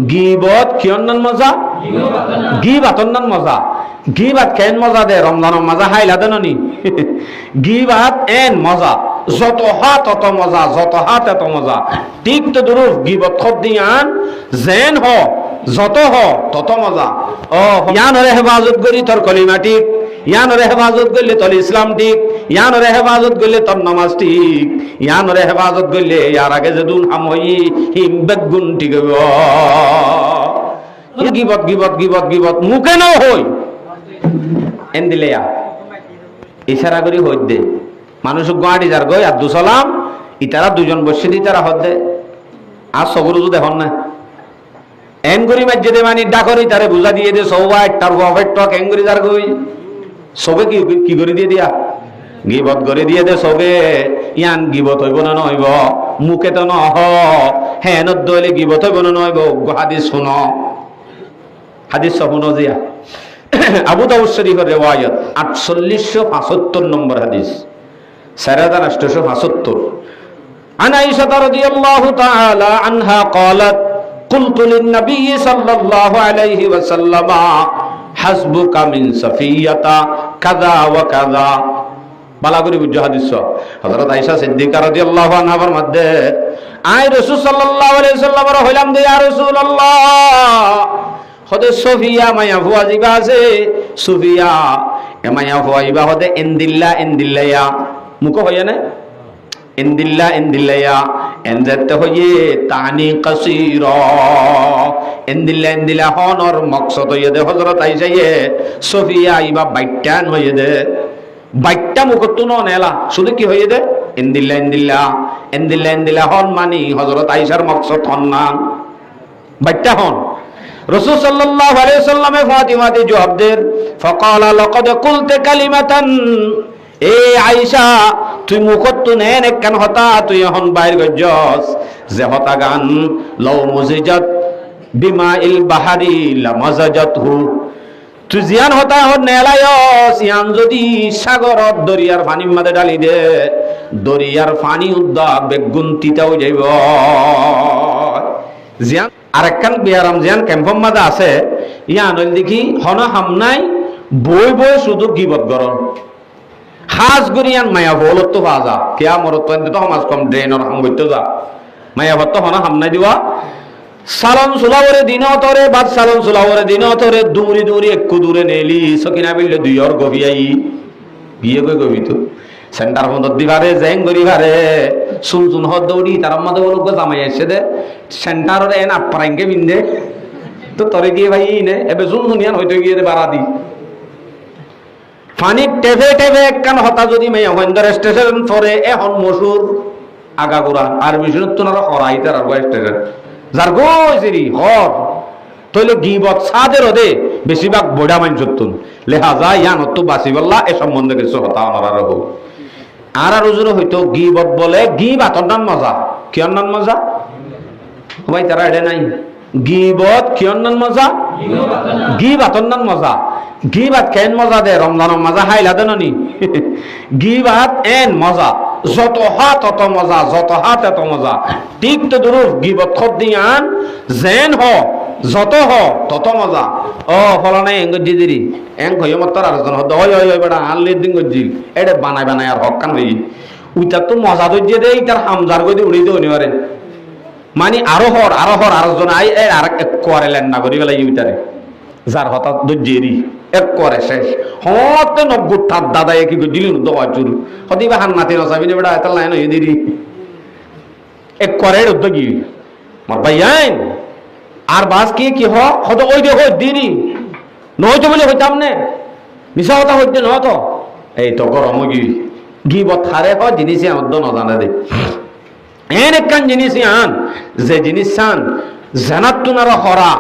গিবত কিয়ন্নন মজা গিবাতন্নন মজা গিবাত কেন মজা দে রমজানের মজা হাইলা দেননি গিবাত এন মজা যত হাত তত মজা যত হাত এত মজা ঠিক তো দুরুফ গিবত খদ দিয়ান জেন হ যত হ তত মজা ও ইয়ানরে হেফাজত করি তোর কলিমা ঠিক ইয়ানরে হেফাজত করলে তোর ইসলাম ঠিক ইয়ানরে হেফাজত করলে তোর নামাজ ঠিক ইয়ানরে হেফাজত করলে ইয়ার আগে যে দুন হাম হই হিম বেগুন ঠিক গিবত গিবত গিবত গিবত মুখে ন হই এন দিলে ইশারা করি হই দে মানুষ গুয়াহাটি যার গই আর দুসালাম ইতারা দুজন বসে দি তারা হদ দে আর সবর দেখুন না এন করি মাঝে দে মানে ডাকরি তারে বুঝা দিয়ে দে সৌবা একটার প্রফেট টক এন করি যার গই সবে কি করে দিয়ে দিয়া গিবত করে দিয়ে দে সবে ইয়ান গিবত হইব না নইব মুখে তো নহ হ্যাঁ নদলে গিবত হইব না নইব হাদিস শুনো হাদিস শুনো জিয়া আবু দাউদ শরীফের রিওয়ায়াত 4875 নম্বর হাদিস 4875 عن عائشة رضي الله تعالى عنها قالت قلت للنبي صلى الله عليه وسلم حسبك من صفية كذا وكذا বালাগুরি বুঝ হাদিস হযরত আয়েশা সিদ্দিকা রাদিয়াল্লাহু আনহার মধ্যে আই রাসূল সাল্লাল্লাহু আলাইহি ওয়াসাল্লামের হইলাম দে ইয়া রাসূলুল্লাহ হদে সফিয়া মায়া ফুয়া জিবা আছে সুফিয়া এ মায়া ফুয়া ইবা হদে ইন্দিল্লা মুখ হইয়া না ইন্দিল্লা এনজাতে হইয়ে তানি কাসীরা ইন্দিল্লা হনর মকসদ হইয়ে দে হযরত আয়েশা সফিয়া ইবা বাইটান হইয়ে দে বাইটটা মুখতো নেলা শুধু কি হইয়ে দে ইন্দিল্লা হন মানি হযরত আয়েশার মকসদ হন না বাইটটা হন রাসূল সাল্লাল্লাহু আলাইহি ওয়াসাল্লামে ফাতিমাতে জবাব দেন ফাকালা লাকাদ কুলতে কালিমাতান এ আয়েশা তুই মুখতো নেন একখান হতা তুই এখন বাইর গজস যে হতা গান লাউ মুজিজাত বিমাইল বাহারি লামাজাজাতহু তুই জিয়ান হতা হন নেলায়স ইয়ান যদি সাগরত দরিয়ার পানির মধ্যে ডালি দে দরিয়ার পানি উদ্দা বেগুন তিতাও যাইব জিয়ান আরেকখান বিয়ারাম জিয়ান ক্যাম্পম মাঝে আছে ইয়ান হইল দেখি হন হামনাই বই বই শুধু গিবত গরম হাজ গরিয়ান মায়া বলত তো বাজা কেয়া মরত তো সমাজ কম ড্রেনর হাম গইতো যা মায়া ভত হন হামনাই দিবা সালন সুলাওরে দিন তরে বাদ সালন সুলাওরে দিন তরে দূরি দূরি একটু দূরে নেলি সকিনা বিললে দুইয়র গবিয়াই বিয়ে কই গবি তো সেন্টার মধ্যে দিবারে জেং গরিবারে সুন হদ দৌড়ি তার মধ্যে বলক জামাই এসে দে সেন্টাররে এন আপারাঙ্গে বিন্দে তো তরে গিয়ে ভাই নে এবে জুন দুনিয়ান হইতে গিয়ে দে বাড়া দি ফানি টেভে টেভে একখান হতা যদি মেয়ে হইন্দর স্টেশন পরে এখন মসুর আগাগোড়া আর বিষ্ণুত তোনার হরাইতার আর স্টেশন যার গোসিরি হর তইলে গিবত সাদের দে বেশিরভাগ বড়া মানছতুন লেহাজা ইয়ান তো বাসিবাল্লাহ এ সম্বন্ধে কিছু হতা অনার রব আর রুজুর হইতো গিবত বলে গিবাতর নাম মজা কিয়র নাম মজা ভাই তারা এটা নাই গিবত কিয়র নাম মজা গিবাতর নাম মজা গিবাত কেন মজা দে রমজানের মজা হাইলা দেননি গিবাত এন মজা যত হাত তত মজা যত হাত এত মজা ঠিক তো দুরুফ গিবত খদ দিয়ান জেন হ যত হ তত মজা ও ফলানে এঙ্গজি দিরি এং হইয় মতর আর জন হদ হয় হয় বড়া আনলে দিন গজি এডে বানাই আর হক কান হই উইতা তো মজা দইজে দেই তার হামজার গদি উড়ি দে অনিবারে মানে আরো হর আর জন আই আর এক করে লেন না করি বেলা ইউতারে যার হঠাৎ দইজেরি এক করে শেষ হতে নব্বই ঠাত দাদা কি দিলি দোয়া চুরু হদিবা হান্নাতে নসাবি নে বড়া এত লাইন হই দিরি এক করে উদ্যোগী মার ভাই আইন আর বাস কি হতো ওই দেখো দিনি নয়তো বলে হইতাম নে মিশা কথা হইতে নয় তো এই তো গরম গিবত হারে হয় জিনিস মধ্যে নজানা দে এন একখান জিনিস আন যে জিনিস চান জানাত তুনারা হরা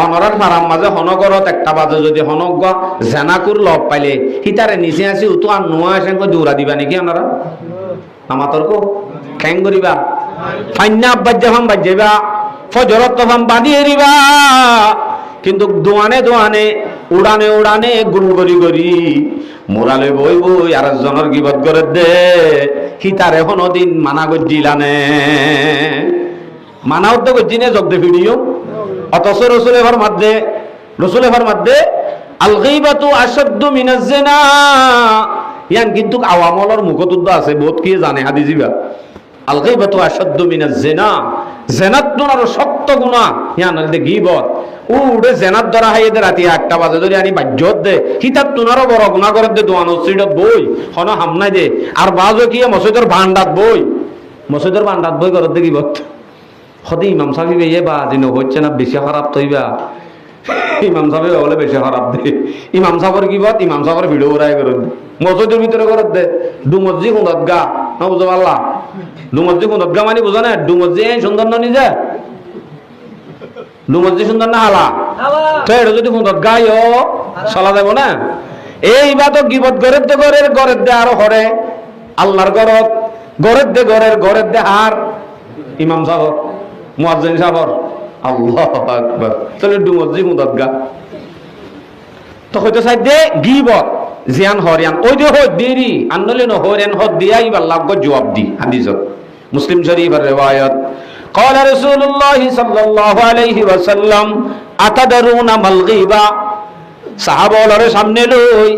অনরার ফারাম মাঝে হনগরত একটা বাজে যদি হনগ জেনাকুর লব পাইলে হিতারে নিচে আসি উতো আর নোয়া আসেন দৌড়া দিবা নাকি আপনারা আমাতর কো খ্যাং করিবা ফাইন্না বাজ্যাভাম বাজ্যাবা ফজরত তফাম বাঁধিয়ে দিবা কিন্তু দোয়ানে উড়ানে গুল গরি মোরালে বই আর জনের গিবত করে দে হিতারে দিন মানা গজিলানে মানাও তো গজিনে জগ দে ভিডিও অথচ রসুলের ফরমাতে আল গীবাতু আশাদ্দু মিনাজ জিনা, ইয়ান কিন্তু আওয়ামলর মুখতুদ্দ আছে বহুত কি জানে হাদিসিবা। আল গীবাতু আশাদ্দু মিনাজ জিনা, জিনাত আরো শক্ত গুনাহ ইয়ান হইতে গীবত। উড়ে জেনাত ধরা হয় এদের রাতি 8টা বাজে ধরে আনি বাজ্যত দে হিতাত তুনারও বড় গুনাহ করে দে দোয়ান সিটত বই হন হামনাই দে আর বাজও কি মসজিদের ভান্ডাত বই করে দে গীবত। হতে ইমাম সাহেব এ বা দিন হচ্ছে না বেশি খারাপ তৈবা ইমাম সাহেব বলে বেশি খারাপ দে ইমাম সাহেবের গীবত ইমাম সাহেবের ভিডিও করাই করে দে মসজিদের ভিতরে করে দে ডুমজি কুন্দত গা না বুঝো পারলা ডুমজি কুন্দত গা মানে বুঝো না ডুমজি সুন্দর না নিজে ডুমজি সুন্দর না হালা তো এটা যদি সুন্দর গাইও চলা যাব না। এইবার তো গিবত গড়ের দে আরো হরে আল্লাহর গড়ের দে আর ইমাম সাহর মুয়াজ্জিন সাহর আল্লাহু আকবার তাহলে ডুমজি সুন্দর গা তো হয়তো সাইড দে গিবত জিয়ান হরিয়ান ওই যে হদ দেরি আনলে ন হরিয়ান হদ দিয়াই আল্লাহ গো জবাব দি হাদিসত মুসলিম শরীফের riwayat قال رسول الله صلى الله عليه وسلم اتدرون ما الغيبه সাহাবাওয়ালারে সামনে লই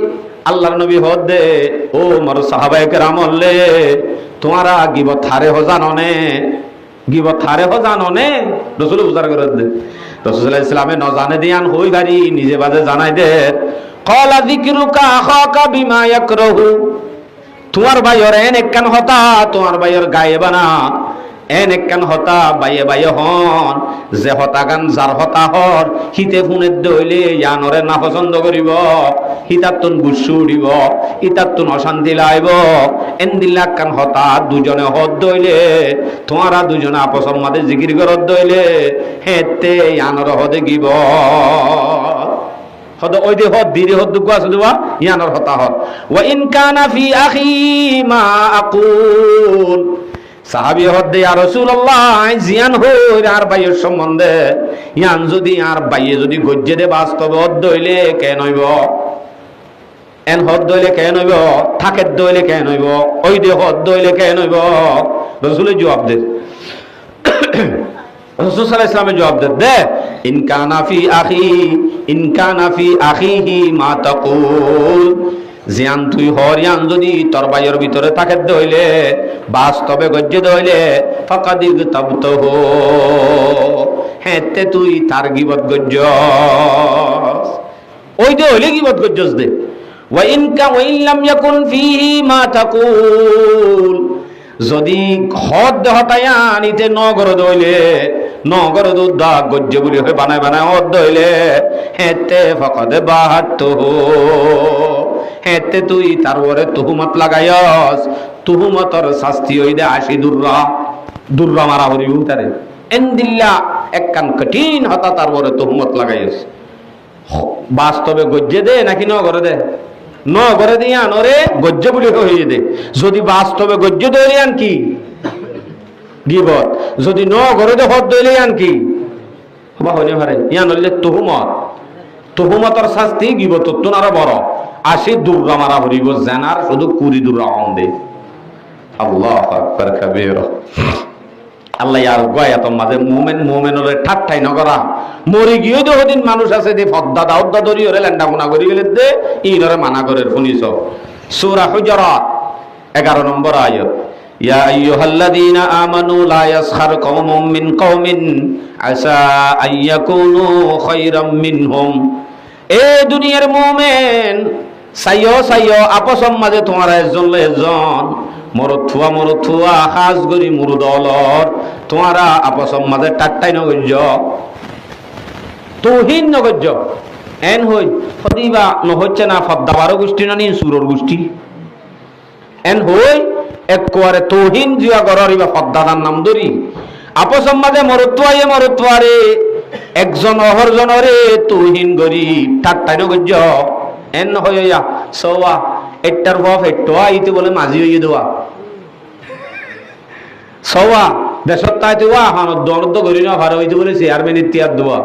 আল্লাহর নবী হদ দে ও মোর সাহাবায়ে কেরাম হলে তোমারা গীবত হারে হ জাননে রাসূল উজার করে দে রাসূল সাল্লাল্লাহু আলাইহি সাল্লামে ন জানে দিয়ান হই বাড়ি নিজে বাজে জানাই দে قال ذكرك اخاك بما يكره তোমার ভাইয়ের এক কান হতা তোমার ভাইয়ের গায়ে বানা এন একখান হতা বাইয়ে হন যে হতা গান যার হতা হর হিতে ফোনের দইলে ইয়ানরে না পছন্দ করিব হিতাতুন গুসু উড়িব ইতাতুন অশান্তি লাইব এন দিল্লাক কান হতা দুজনে হদ দইলে তোমারা দুজনে আপসর মাঝে জিকির করত দইলে হেতে ইয়ানর হদে গিব হদ ওই দে হদ দিরে হদ দুগা আছে দুয়া ইয়ানর হতা হদ ওয়া ইন কানা ফি আখি মা আকুল সাহাবী হদ্দে ইয়া রাসূলুল্লাহ জিয়ান হই আর ভাইয়ের সম্বন্ধে ইয়ান যদি আর ভাইয়ে যদি গজ্জে দে বাস্তব হদ দইলে কেন হইব এন হদ দইলে কেন হইব থাকে দইলে কেন হইব ওই দে হদ দইলে কেন হইব রাসূলের জবাব দে রাসূল সাল্লাল্লাহু আলাইহি ওয়াসাল্লাম জবাব দে ইন কানা ফি আখিহি মা তাকুল জিয়ান তুই হরিয়ান যদি তোর ভাইয়ের ভিতরে থাকে দইলে বাস্তবে গজ্জে দইলে ফাকাদিগ তাবতহ হেতে তুই তার গীবত গজ্জস ওই দে হইলে গীবত গজ্জস দে ওয়া ইন লাম ইয়াকুন ফিহি মা তাকুল যদি হদ হতায়ান ইতে নগর দইলে নগর দুদা গজ্জে বলি হয়ে বানায় হদ দইলে হেতে ফাকাদে বাহাতহ হেতে তুই তার ওরে তুহুমত লাগাইস তুহুমতর শাস্তি হই দে 80 দুররা মারা হরিউ তারে এন্দিল্লা একখান কঠিন হতা তার ওরে তুহুমত লাগাইস বাস্তবে গজ্জে দে নাকি নগরে দে নগরে দিয়া নরে গজ্জে বলি হয়ে দে যদি বাস্তবে গজ্জে দইলে আন কি গীবত যদি নগরে দে হদ দইলে আন কি হবা হইনে পারে ইয়া নলে তুহুমতর শাস্তি গীবত তো না বড় 80 দুররা মারা হরিব জানার শুধু 20 দুররা দে আল্লাহু আকবার কাবীরা আল্লাহ আর গয়াত মাঝে মুমিনরে ঠাট্টাই নগরা মরি গিয়ে তো হদিন মানুষ আছে দে ফদ্দা দাউদ্দা দরি ওরে লেন্ডা মুনা করি গেলে দে ইনরে মানা করে শুনিছ সূরা হুজুরাত 11 নম্বর আয়াত ইয়া আইয়ুহাল্লাযীনা আমানু লা ইয়াসখার কওমুম মিন কওমিন আসা আইয়াকুনু খায়রাম মিনহুম এ দুনিয়ার মুমিন সাইয়ো আপসম মাঝে তোমার একজন মরুথুয়া হাজ গরি মুরুদলর তোমারা আপসম মাঝে টাট্টাই নগজ্য তুহিন নগজ্য এন হই ফদিবা নহচ্ছে না ফদ্দাবারো গোষ্ঠী না নি সুরর গোষ্ঠী এন হই একবারে তুহিন জিয়া গরর ইবা ফদ্দাদার নাম ধরি আপসম মাঝে মরুথুয়ারে একজন অহরজনরে তুহিন গরি টাট্টাই নগজ্য এন হইয়া সওয়া এটার বাপ এটোয়া ইতে বলে মাঝি হইয়ে দেওয়া সওয়া দেশত তাইতে ওয়া হানত দরদ করি না ভার হইতে বলে চেয়ারম্যান ইতিয়ার দেওয়া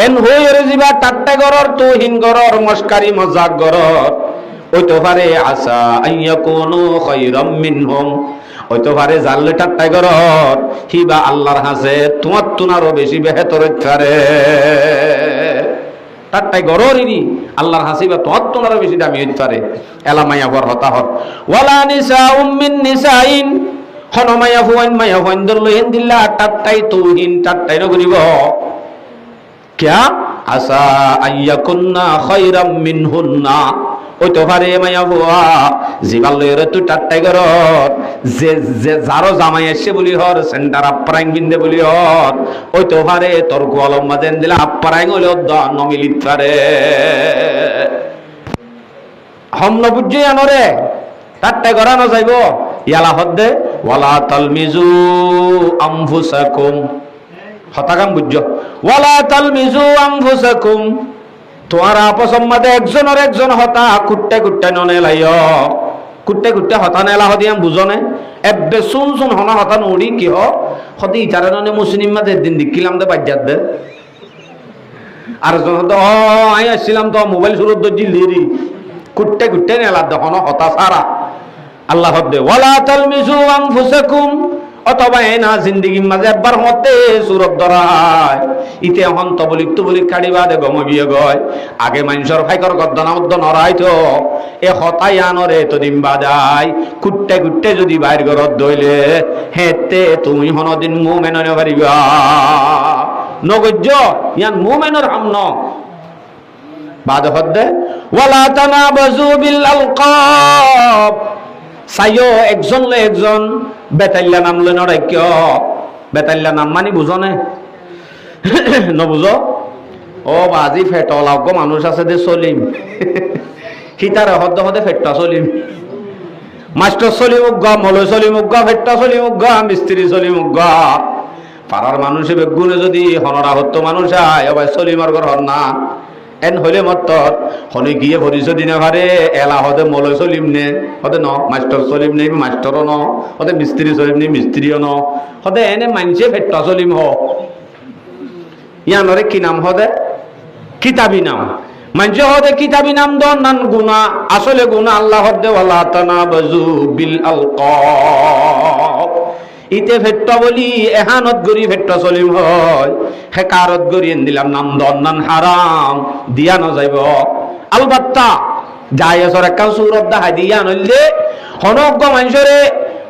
এন হইরে জিবা টাট্টা গরর তুহিন গরর মস্কারি মজাক গরর ওই তো পারে আসা আইয়াকুনু খায়রাম মিনহুম হইতে পারে জানলে ঠাট্টাই কর হিবা আল্লাহর হাসে তোমার তুনারও বেশি বেহেতর করে ঠাট্টাই গররিনি আল্লাহর হাসিবা তোমার তুনারও বেশি দামি হইতে পারে এলামাইয়া পর হতাহত ওয়ালা নিসাউম মিন নিসাইন হনমাইয়া ফুয়াইন মাইয়া ফুয়াইন দরলহিন দিল্লা ঠাট্টাই তুহিন ঠাট্টাই নগরিব কিয়া আসা আইয়াকুন্না খায়রাম মিনহুন্না ওই তো পারে মাইয়া বুয়া জিবাল লইরে তুই টাট্টাই কর যে যে যারো জামাই এসে বলি হর সেন্টার আপ্পারাইং বিন্দে বলি হর ওই তো পারে তোর গোয়ালম মাদেন দিলে আপ্পারাইং হলে নমিলিত পারে হমন বুঝি আনরে টাট্টাই করানো যাইব ইয়ালা হদ্দে ওয়ালা তালমিজু আনফুসাকুম হতাকাম বুঝ ওয়ালা তালমিজু আনফুসাকুম তোমার আপসম মাদে একজন হতা কুট্টে কুট্টে ননে লাইয় কুট্টে কুট্টে হতা নেলা হদি আম বুঝনে এব্বে শুন হনা হতা নড়ি কি হদি ইতারে ননে মুসলিম মাদে দিন দিকিলাম দে বাজ্জাত দে আর জন তো আই আসছিলাম তো মোবাইল সুরত জিল্লিরি কুট্টে কুট্টে নেলা দহন হতা সারা আল্লাহ হদ্দে ওয়ালা তালমিজু আনফুসাকুম অথবা এ না জিন্দিগির মাঝে একবার মতে সুরত ধরায় ইতে হন্ত বলিক তো বলিক কাড়িবা দে গমগিয়ে গয় আগে মানুষের ফাইকর গদ্দনা মদ্দ নড়াই তো এ হতাই আনরে তো দিন বাদাই কুট্টে কুট্টে যদি বাইর ঘরত দইলে হেতে তুমি হনদিন মুমেননে পারিবা নগজ্য ইয়ান মুমেনর হামন বাদ হদ্দে ওয়ালা তানাবাজু বিল আলকাব সাইও একজন লে একজন বেতাল্লা নাম লে নড়াইক্য বেতাল্লা নাম মানি বুঝনে নবুঝো ও বাজি ফেটলা গো মানুষ আছে দে সলিম হিতারে হদ্দ হদে ফেটটা সলিম মাস্টার সলিম উগা মলয় সলিম উগা ফেটটা সলিম উগা মিস্ত্রি সলিম উগা পাড়ার মানুষে বেগুনে যদি হনরা হত্য মানুষ আয় এবার সলিমার ঘর হন না এন হইলে মত হলে গিয়ে পরিচয় দিনে পারে এলা হদে মলয় সলিম নে হদে ন মাস্টার সলিম নেই মাস্টারও ন হদে মিস্ত্রি সলিম নেই মিস্ত্রিও ন হদে এনে মানছে ফেটটা সলিম হ ইয়ানরে কি নাম হদে কিতাবি নাম মানছে হদে কিতাবি নাম দ নান গুনাহ আসলে গুনাহ আল্লাহ হদে ওয়ালা তানাবাজু বিল আলকাব ইতে ফেট্টা বলি এহানত গরি ফেট্টা সলিম হয় হেকারত গরি দিলাম নাম দন্নান হারাম দিয়া ন যাইব আলবাত্তা যাই আসর একখান সুরত দেখাই দিয়া নইলে হনজ্ঞ মানুষরে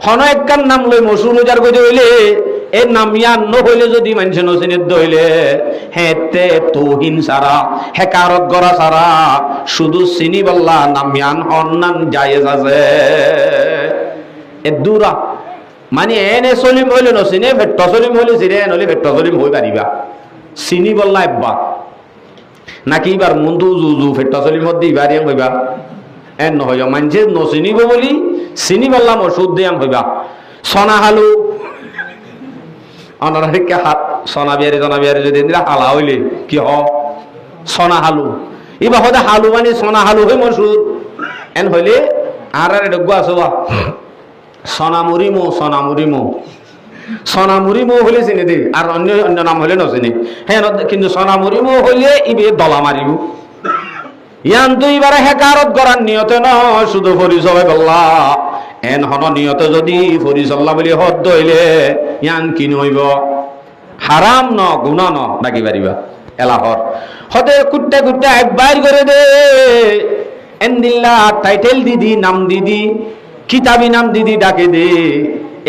হন একখান নাম লই মসুর উজার করে হইলে এর নাম ইয়ান ন হইলে যদি মানুষ নচিনিত দইলে হেতে তুহিন সারা হেকারত গড়া সারা শুধু চিনি বললা নাম ইয়ান হন্নান জায়েজ আছে এ দূরা মানে এনে সলিম হইলে নচিনে ভেট্ট সলিম হইলে চিনে নহলে ভেট্ট সলিম হই পারিবা চিনি বললা এব্বা নাকি এবার মন্দু জু ভেট্ট সলিম মধ্যে ইবারে হইবা এন নহয় মানছে নচিনিব বলি চিনি বললাম ওষুধ দিয়াম হইবা সনা হালু অনারিকে হাত সনা বিয়ারি যদি হালা হইলে কি হ সনা হালু এবার হতে হালু মানে সনা হালু হই মসুর এন হইলে আর ডগু আছো বা সোনামুরিমো হইলে চিনি দেই আর অন্য অন্য নাম হইলে নচিনি হ্যাঁ কিন্তু সোনামুরিমো হইলে ইবে দলা মারিব ইয়ান তুই এবারে হেকারত করার নিয়তে ন শুধু পরিচয় বললা এন হন নিয়তে যদি পরিচল্লা বলি হদ হইলে ইয়ান কি নইব হারাম ন গুণা ন ডাকি পারিবা এলাহর হতে কুট্টে কুট্টে একবার করে দে এন দিল্লা টাইটেল দিদি নাম দিদি কিতাবি নাম দিদি ডাকে দে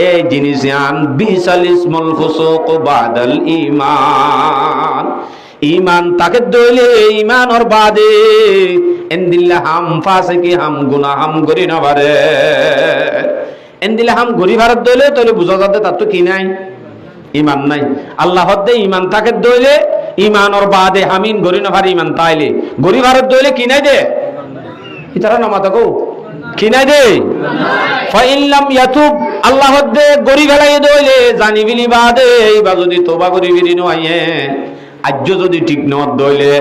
এই জিনিস আন বিসাল ইসমুল ফুসুক বাদাল ঈমান ঈমান তাকে দইলে ঈমানর বাদে এন্দিল্লা হাম ফাসিকি হাম গুনাহ হাম গরি না পারে এন্দিল্লা হাম গরি ভারত দইলে তাহলে বুঝা যাবে তার তো কি নাই ঈমান নাই আল্লাহ হদ্দে ঈমান তাকে দইলে ঈমানর বাদে হামিন গরি না পারে ঈমান তাইলে গরি ভারত দইলে কি নাই দে ইতারা নামাতা কো কি নাই দে ফাইল্লাম ইয়াতুব আল্লাহ দে গরি ফেলাই দইলে জানি বিলি বাদে বা যদি তোবা করি বিলি নয় আজ্য যদি ঠিক নদ দইলে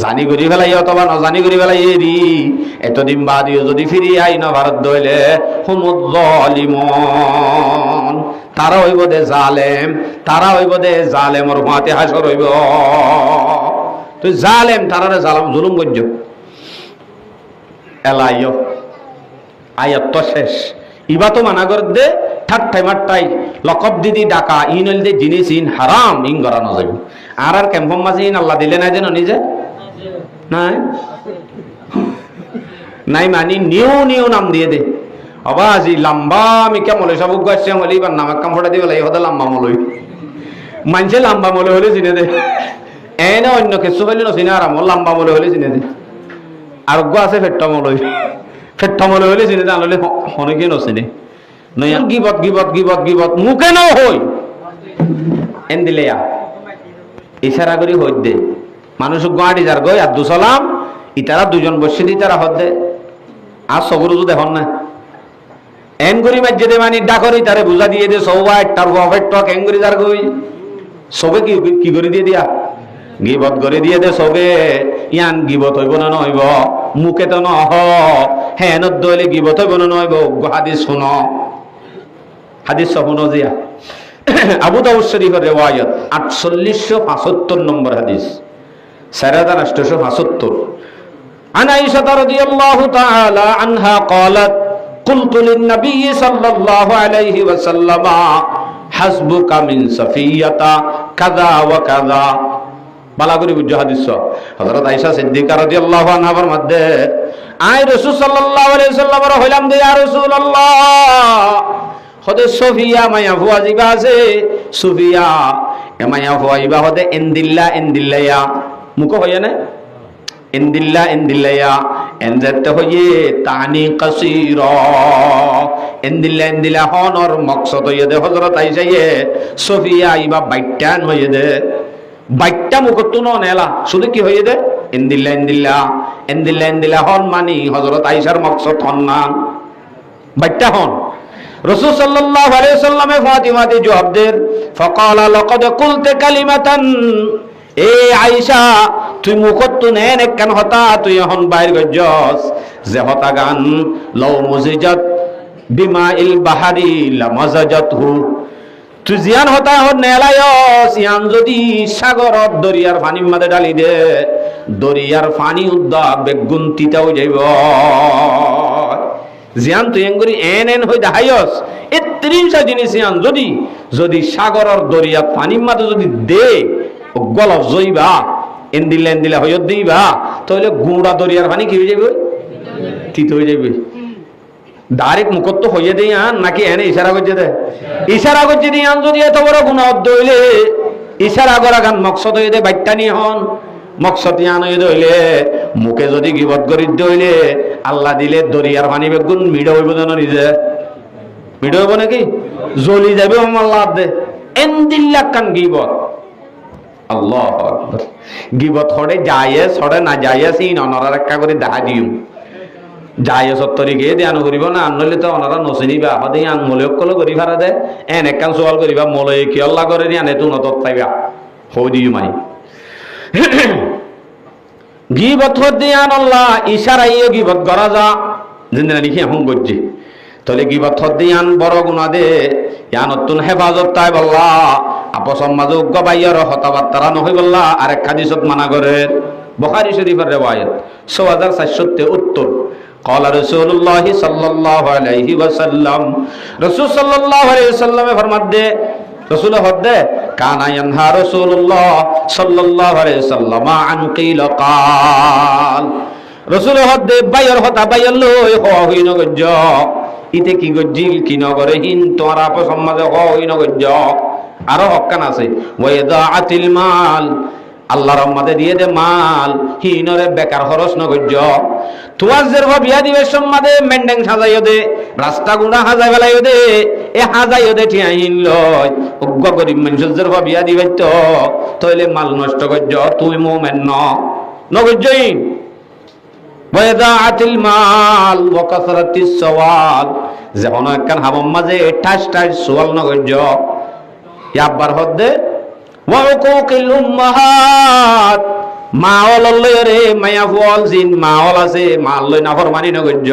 জানি করি ফেলাই অথবা নজানি করি ফেলাই এরি এতদিন বাদিও যদি ফিরি আই না ভারত দইলে হুমুদ জালিমুন তারা হইব দে জালেম তারা হইব দে জালেমর মাতে হাসর হইব তুই জালেম তারারে জালাম জুলুম গজ্জ এলাইও আয়াত তো শেষ ইবা তো মানা কর দে ঠাট্টাই মাট্টাই লকব দিদি ডাকা ইন হইলে জিনিস ইন হারাম ইন গড়ানো যাবে আর ক্যাম্পম মাঝে ইন আল্লাহ দিলে নাই যেন নিজে নাই নাই মানি নিউ নাম দিয়ে দে আবাজি লম্বা মিকা মলে সব গাছে মলি বা নাম কাম ফটা দিবে হদা লম্বা মলই মানছে লম্বা মলে হলে চিনে দে এনে অন্য কিছু হইলে নচিনে আর আমার লম্বা মলে হলে চিনে দে আর গো আছে ফেট্টা মলে হলে চিনে দে আনলে অনেকে নচিনে নয় গিবত মুখে ন হই এন দিলে ইশারা করি হই দে মানুষ গুয়াহাটি যার গই আর দুসালাম ইতারা দুজন বসে দি তারা হদ দে আর সবরু তো দেখুন না এন করি মাঝে দে মানে ডাকরি তারে বুঝা দিয়ে দে সবাই তার গফের টক এন করি যার গই সবে কি করে দিয়ে দিয়া গিবত করে দিয়ে দে সবে ইয়ান গিবত হইব না নইব মুখে তো নহ হ্যাঁ নদলে গিবত হইব না নইব হাদিস শুনো হাদিস শুনো জিয়া আবু দাউদ শরীফের রিওয়ায়াত 4875 নম্বর হাদিস 4875 عن عائشة رضي الله تعالى عنها قالت قلت للنبي صلى الله عليه وسلم حسبك من صفية كذا وكذا বালাগুরি বুঝো হাদিস হযরত আয়েশা সিদ্দিকা রাদিয়াল্লাহু আনহার মধ্যে আই রাসূল সাল্লাল্লাহু আলাইহি ওয়াসাল্লামের হইলাম দে ইয়া রাসূলুল্লাহ হদে সফিয়া মায়া ফুয়াজিবা আছে সুফিয়া এমায়া ফুয়াইবা হদে ইনদিল্লায়া মুকো হইয়া না ইনদিল্লায়া এনজাতে হইয়ে তানি কাসীরা ইনদিল্লা হনর মকসদ হইয়ে দে হযরত আয়েশা সফিয়া ইবা বাইটান হইয়ে দে বাইটটা মুখত নেলা শুধু কি হয়ে দে ইনদিল্লা হন মানি হযরত আয়েশার মকসদ হন না বাইটটা হন রাসূল সাল্লাল্লাহু আলাইহি ওয়াসাল্লামে ফাতিমাতে জবাব দেন ফাকালা লাকাদ কুলতে কালিমাতান এ আয়েশা তুই মুখত নেন কেন হতা তুই হন বাইর গজস যে হতা গান লাউ মুজিজাত বিমাইল বাহারি লামাজাজাতহু তুই জিয়ান হতা হন নেলায়স ইয়ান যদি সাগরত দরিয়ার পানির মধ্যে ডালি দে দরিয়ার পানি উদ্দা বেগুন তিতাও যাইব জিয়ান তুই এঙ্গুরি এন হই দেখায়স এ 30 জিনিস ইয়ান যদি সাগরর দরিয়ার পানির মধ্যে যদি দে গলব জইবা এন্দিলা হইত দিবা তাহলে গুড়া দরিয়ার পানি কি হয়ে যাবে তিত হয়ে যাবে ডাইরেক্ট মুখত তো হইয়ে দেই আন নাকি এনে ইশারা করছে দে ইশারা করছে দি আন যদি এত বড় গুনাহ দইলে ইশারা করা গান মকসদ হইয়ে দে বাইটটা নি হন মকসদ ইয়ান হইয়ে দইলে মুখে যদি গিবত করি দইলে আল্লাহ দিলে দরিয়ার পানি বেগুন মিড হইব যেন নিজে মিড হইব নাকি জ্বলি যাবে আল্লাহ দে এন্দিল্লা কান গিবত আল্লাহু আকবার গিবত হড়ে জায়েজ হড়ে না জায়েজ ইন অনরার একটা করে দেখা দিও জায়েজ তরিকে ধ্যান করিব না আনলে তো অনরা নসিনিবা হদে আন মলে কল করি ভাড়া দে এন একখান সওয়াল করিবা মলে কি আল্লাহ করে নি আনে তু নত পাইবা হই দিও মাই গিবত হদে আন আল্লাহ ইশারাইও গিবত করা যা জিন্দা লিখি এখন গজ্জি তাহলে গিবত হদে আন বড় গুনাহ দে ইয়ান নতুন হেফাজত তাই বল্লা আপস সমাজে উগ্র বাইয়ার হতাবার্তারা নহই বল্লা আরেক হাদিসত মানা করে বুখারী শরীফের রিওয়ায়াত 6473 قال رسول الله صلى الله عليه وسلم رسول صلى الله عليه وسلم फरमाते दे रसूल हदे काना यनहा रसूलुल्लाह सल्लल्लाहु अलैहि वसल्लम अन कील काल रसूल हदे বাইর হতা বাইর লই হইন গজ্জ ইতে কি গজ্জিল কি নগরে হিন তোরা আপস সমাজে হইন গজ্জ আরো হক্কান আছে ওয়াইদাআতিল মাল আল্লাহর রহমতে দিয়ে দে মাল হিনরে বেকার খরচ নগজ্জ তুয়ার জের বিয়া দিবে সম্মাদে মেন্ডেং সাজাইও দে রাস্তা গুড়া হাজাই বেলাইও দে এ হাজাইও দে ঠিয়াইন লয় অজ্ঞ গরিব মানুষের জের বিয়া দিবে তো তইলে মাল নষ্ট গজ্জ তুই মুমিন নগজ্জইন ওয়াইদাআতিল মাল ওয়া কাসরাতিস সওয়াল যেমন একখান হাবম মাঝে ঠাস সওয়াল নগজ্জ ইয়াবার হদে ওয়াকুকিল উম্মাহাত মাওল লয়রে মায়া ফুল জিন মাওল আছে মাল লই না ফরমানি নগজ্জ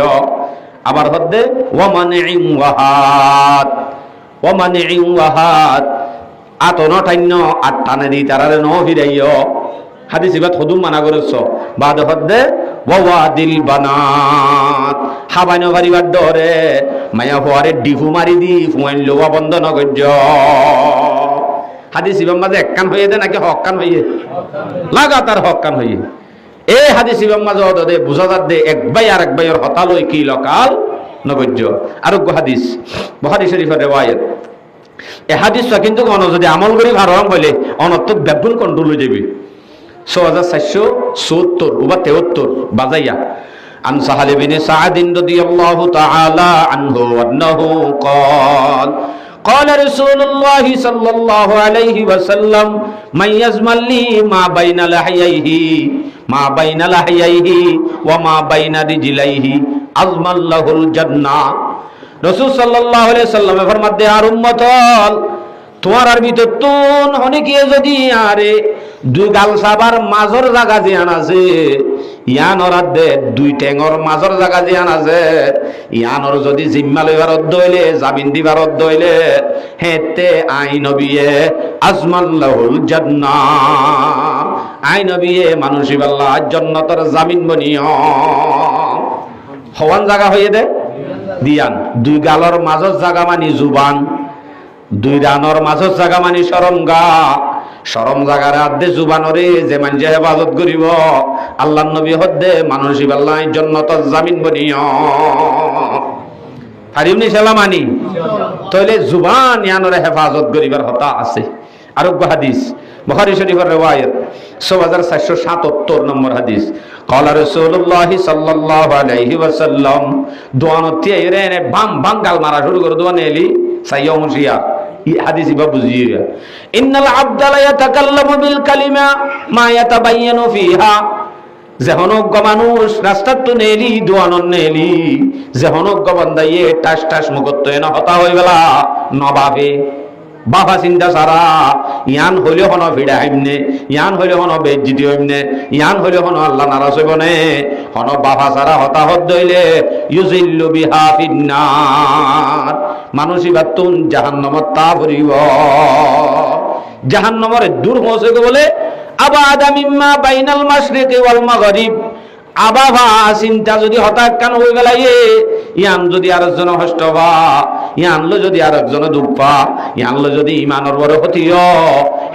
আবার হদে ওয়া মানি'in ওয়াহাত আতন ঠান্য আটটানে দি তারারে ন ফিরাইও হাদিস ইবাত হুদুম মানা করেছ বাদ হদে ওয়াদিল বানাত হাবানো পারিবার ডরে মায়া হওয়ারে ডিফু মারি দি ফুয়াইন লোয়া বন্ধ নগর্য হাদিস ইমাম মাঝে এককান হয়ে দে নাকি হকান হইয়ে লাগাতার হকান হইয়ে এই হাদিস ইমাম মাঝে দে বুঝা যাত দে এক ভাই আর এক ভাইয়ের হতা লই কি লকাল নগর্য আরোগ্য হাদিস বুখারী শরীফের রিওয়ায়াত এই হাদিসটা কিন্তু কোন যদি আমল করি ভারম হইলে অনর্থক ব্যাপন কন্ট্রোল হয়ে যাবে 6470 বা 73 বাজাইয়া عن سهل بن سعد رضي الله تعالى عنه أنه قال قال رسول الله صلى الله عليه وسلم من يزمل لي ما بين لحييه وما بين رجليه أزمل له الجنة রাসূল সাল্লাল্লাহু আলাইহি ওয়াসাল্লাম ফরমাতে আর উম্মত তোমার আর ভিতর তুন অনেকে যদি আরে দুই গাল সাবার মাজর জায়গা জিয়ান আছে ইয়ানর দে দুই টেঙর মাজর জায়গা জিয়ান আছে ইয়ানর যদি জিম্মা লইবার দইলে জামিন দিবার দইলে হেতে আই নবিয়ে আজমাল্লাহুল জান্নাহ আই নবিয়ে মানুষি আল্লাহ জান্নাতের জামিন বনিও হওয়ান জায়গা হইয়ে দে দিয়ান দুই গালর মাজর জায়গা মানি জুবান দুই রানর মাজর জায়গা মানি শরমগা শরম জাগার আদে জুবানরে যে মানুষে হেফাজত করিব আল্লাহর নবী হদ্দে মানুষই আল্লাহ জান্নাতের জামিন বনিও পারিবনি সেলা মানি তাইলে জুবান ইয়ানরে হেফাজত করিবার হতা আছে আরোগ্য হাদিস বুখারী শরীফের রিওয়ায়াত 6477 নম্বর হাদিস قال رسول الله صلى الله عليه وسلم দোয়ানতি এরে বাম বাম গাল মারা শুরু করে দোয়া নেলি সাইয়্যা মুশিয়া এই হাদিস ইবা বুঝিয়ে ইন্নাল আবদা লা ইয়াতাকাল্লামু বিল কালিমা মা ইয়াতাবায়ানু ফিহা যেহনজ্ঞ মানুষ রাস্তার তো নেলি দোয়ানন নেলি যেহনজ্ঞ বান্দাইয়ে টাস টাস মুখত এনা হতা হই গেলা নবাবে বাবা চিন্তা সারা ইয়ান হইলে হন ভিড়া হইমনে ইয়ান হইলে হন বেজ্জিতি হইমনে ইয়ান হইলে হন আল্লাহ নারাজ হইবনে হন বাবা সারা হতাহত দইলে ইউজিল্লু বিহা ফিন্নার মানুষই বাতুন জাহান্নামত তা ভরিব জাহান্নামরে দূর পৌঁছে বলে আবাদা মিম্মা বাইনাল মাশরিকি ওয়াল মাগরিব আবাবা চিন্তা যদি হঠাৎ কান হয়ে গেলাইয়ে ইয়ান যদি আরেকজন হষ্ট বা ইয়ানলো যদি আরেকজন দুঃখ পা ইয়ানলো যদি ইমানের বড় হতিও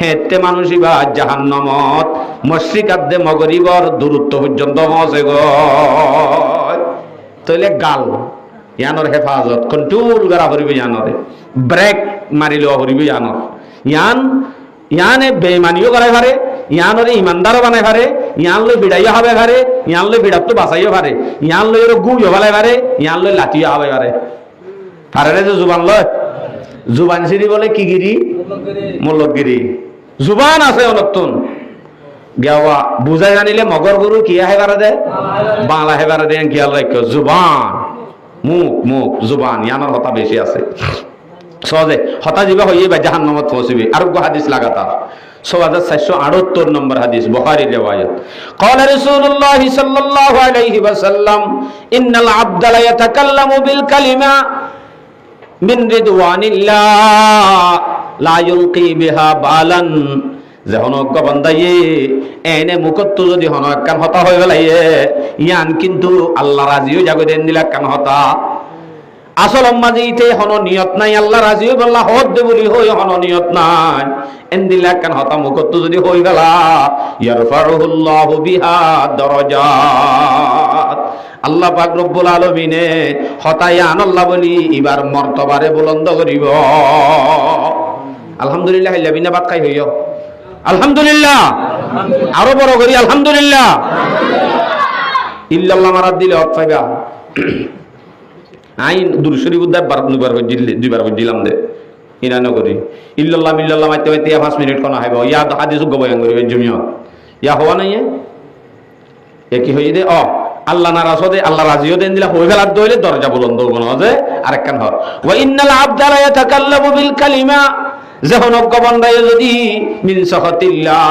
হেতে মানুষই বা জাহান্নামত মশরিকাদ্দে মগরিবর দূরত্ব পর্যন্ত পৌঁছে গো তাইলে গাল ইয়ানর হেফাজত কন্ট্রোল করা হরিবে ইয়ানরে ব্রেক মারিলেও হরিবে ইয়ানর ইয়ানে বেমানিও করাই পারে ইয়ানরে ইমানদারও বানাই পারে ইয়ান লই বিড়াইও হবে পারে ইয়ান লই বিড়াত তো বাঁচাইও পারে ইয়ান লই গুড়িও ভালাই পারে ইয়ান লই লাঠিও হবে পারে পারে যে জুবান লয় জুবান সিঁড়ি বলে কি গিরি মূলগিরি জুবান আছে অনতুন গেওয়া বুঝাই জানিলে মগর গরু কি হেবারে দে বাংলা হেবারে দে খেয়াল রাখো জুবান মুখ জুবান ইয়ানোর হতা বেশি আছে সহজে হতা যাবে হইয়ে বা জাহান্নামত পৌঁছবে আরোগ্য হাদিস লাগাতার 6478 নম্বর হাদিস বুখারী রিওয়ায়াত قال رسول الله صلى الله عليه وسلم ان العبد لا يتكلم بالكلمه من رضوان الله لا يلقي بها بالا যেহনজ্ঞ বান্দায়ে এনে মুখত যদি হন কান হতা হয়ে গেলাইয়ে ইয়ান কিন্তু আল্লাহ রাজিও জাগো দেন দিলা কান হতা আসল মাঝেইতে হন নিয়ত নাই আল্লাহ রাজি বললা হদ দে বলি হই হন নিয়ত নাই এন্দিলা কান হতা মুখত যদি হই গেলা ইয়ারফাউহুল্লাহু বিহা দারাজাত আল্লাহ পাক রব্বুল আলামিনে হতায়ান আল্লাহ বলি ইবার মর্তবারে বুলন্দ করিব আলহামদুলিল্লাহ লাবিনা বাত খাই হইও আলহামদুলিল্লাহ আরো বড় করি আলহামদুলিল্লাহ ইল্লাল্লাহ মারাদ দিলে হক পাইবা আইন দুরশরী বুদ্ধ দুইবার দিলাম দে ইরানো করি ইল্লাল্লাহ মিল্লাল্লাহ মাইতে মাইতে 5 মিনিট কোন হাইব ইয়া হাদিস গবয়ান করিবে জমিও ইয়া হওয়া নাই এ কি হই দে আল্লাহ নারাজ হতে আল্লাহ রাজিও দেন দিলা হই গেলার দইলে দরজা বুলন্দ হবো না যে আরেকখান হর ওয়া ইন্নাল আবদা লা ইয়াতাকাল্লামু বিল কালিমা যেহনজ্ঞ বান্দায়ে যদি মিন সাখাতিল্লাহ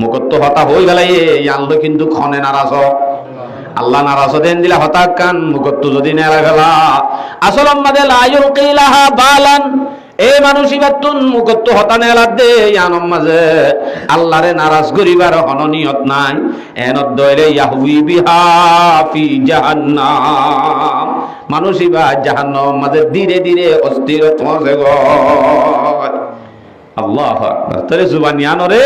মুকত্ত হতা হই গেলাইয়ে ইয়াল্লো কিন্তু খনে নারাজ আল্লাহ নারাজ দেন দিলা হতা কান মুকত্ত যদি নেরা গেলা আসল আমাদের লা ইউলকিলাহা বালান এ মানুষই বাতুন মুকত্ত হতানে আলাদ দে ইয়ানম মাঝে আল্লাহরে নারাজ করিবার হননিয়ত নাই এনত দয়রে ইয়াহবি বিহা ফি জাহান্নাম মানুষই বা জাহান্নাম মাঝে ধীরে ধীরে অস্থির পৌঁছে গো আল্লাহু আকবার তরে জুবান ইয়ানরে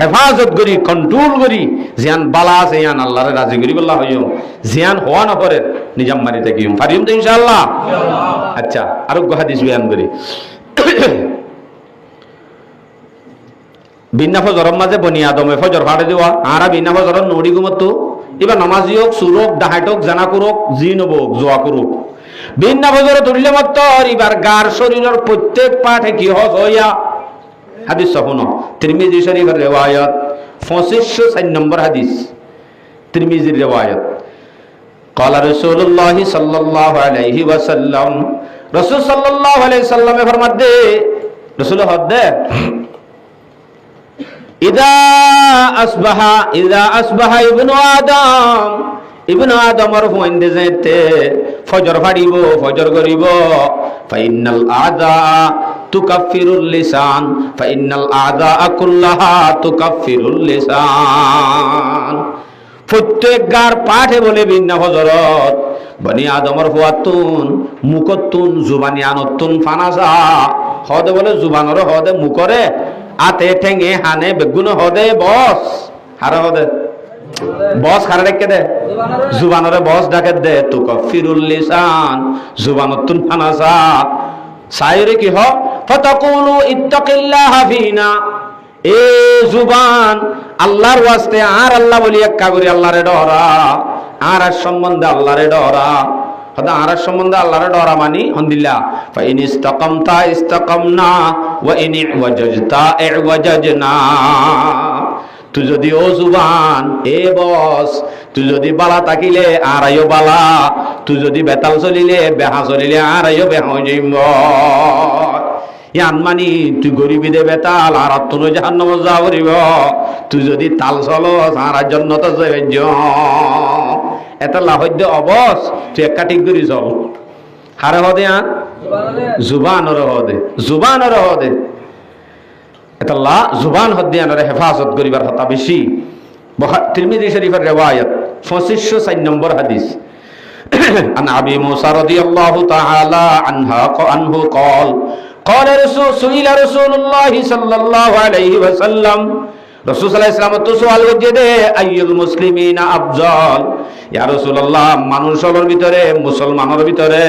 হেফাজত করি কন্ট্রোল করি জিয়ান বালা আছে ইয়ান আল্লাহরে রাজি করি বল্লাহ হইও জিয়ান হওয়া না পরে নিজাম মারি থাকিম পারিম তো ইনশাআল্লাহ আচ্ছা আরো হাদিস বয়ান করি বিনা ফজরের মাঝে বনি আদমে ফজর ফাড়ে দেওয়া আরা বিনা ফজরের নড়ি ঘুমতো এবার নামাজি হোক সুরক ডাহাইটক জানা করুক জিন হবক জোয়া করুক বিনা ফজরে তুললে মাত্র এবার গার শরীরের প্রত্যেক পাঠে কি হজ হইয়া হাদিস শুনো তিরমিজি শরীফের রিওয়ায়াত 2504 নম্বর হাদিস তিরমিজির রিওয়ায়াত قال رسول الله صلى الله عليه وسلم رسول صلى الله عليه وسلم फरमाते रसूल हदे इदा असबह ইবনু আদমর ফইন্দে যাইতে ফজর ফাড়িব ফজর করিব ফাইনাল আযা তুকাফিরুল লিসান ফাইনাল আযা কুল্লাহা তুকাফিরুল লিসান প্রত্যেক গার পাঠে বলে বিনা ফজরত বনি আদমর ফুয়াতুন মুকতুন জুবানি আনতুন ফানাসা হদে বলে জুবানর হদে মুকরে আতে ঠেঙে হানে বেগুন হদে বস হারা হদে বস খারা রেখে দে জুবানরে বস ডাকে দে তু কফিরুল লিসান জুবানতুন ফানাসা সাইরে কি হ ফাতাকুলু ইত্তাকিল্লাহ ফিনা এ জুবান আল্লাহর ওয়াস্তে আর আল্লাহ বলি একা করি আল্লাহরে ডরা আর সম্বন্ধে আল্লাহরে ডরা হদা আর সম্বন্ধে আল্লাহরে ডরা মানি হন্দিল্লা ফা ইন ইসতাকামতা ইসতাকামনা ওয়া ইন ওয়াজাজতা ওয়াজাজনা তুই যদি ও জুবান এ বস তুই যদি বালা তাকিলে আর আইও বালা তুই যদি বেতাল চলিলে বেহা চলিলে আর আইও বেহা যাইব ইয়ান মানি তুই গরিবি দে বেতাল আর তুই জাহান্নাম যা করিব তুই যদি তাল চলো আর জান্নাত যাইব এটা লাহদ্য অবস তুই একটা ঠিক করি চল হারে হদে আ জুবানর হদে জুবানর হদে এটা লা জুবান হদ্দিয়ানরে হেফাজত করিবার কথা বেশি তিরমিজি শরীফের রিওয়ায়াত 2504 নম্বর হাদিস عن ابي موسى رضي الله تعالى عنه قال قال سئل رسول الله صلى الله عليه وسلم রাসূল সাল্লাল্লাহু আলাইহি ওয়াসাল্লাম তো সওয়াল করতে দে আইয়ুল মুসলিমিনা আফজাল ইয়া রাসূলুল্লাহ মানুষের ভিতরে মুসলমানের ভিতরে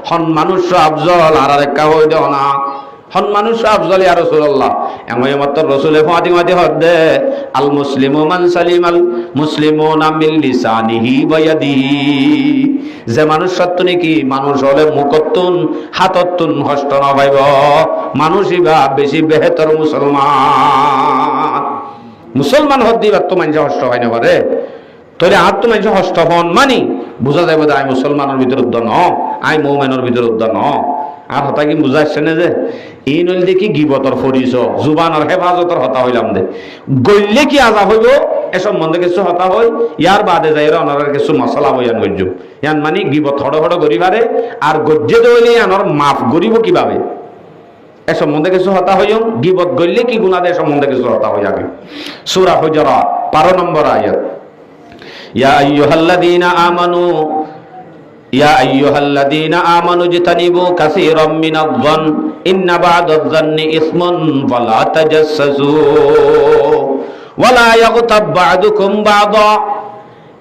হন মানুষ আফজাল আর আরেকটা হই দাও না হন মানুষ আফজাল ইয়া রাসূলুল্লাহ এমন মত রাসূলে ফাতিমাতে হদে আল মুসলিমু মান সালিমাল মুসলিমুনা মিন লিসানিহি ওয়া ইয়াদিহি যে মানুষ সত্য নাকি মানুষ হলে মুখতুন হাততুন হস্ত না পাইব মানুষই বা বেশি বেহতর মুসলমান মুসলমান হদ্দি বা তো মানুষ হস্ত হয় না পারে তোরে আর তো মানুষ হস্ত হন মানি বুঝা যাবে আই মুসলমানের ভিতর উদ্দান আই মুমিনের ভিতর উদ্দান আর হতা কি বুঝাচ্ছে না যে এই নইল দেখি গিবতর ফরিস জুবানের হেফাজতর হতা হইলাম দে গইলে কি আজাব হইব এ সম্বন্ধে কিছু হতা হই ইয়ার বাদে যাইরা অনার কিছু মশলা বয়ান গজ্জ ইয়ান মানে গিবত হড় হড় করি পারে আর গজ্জে দইলে আনর মাফ করিব কিভাবে এ সম্বন্ধে কিছু হতা হইম গিবত গইলে কি গুনাহ দে সম্বন্ধে কিছু হতা হই আগে সূরা হুজুরাত 12 নম্বর আয়াত ইয়া আইয়ুহাল্লাযীনা আমানু يا أيها الذين آمنوا اجتنبوا كثيرا من الظن إن بعض الظن إثم ولا تجسسوا ولا يغتب بعضكم بعضا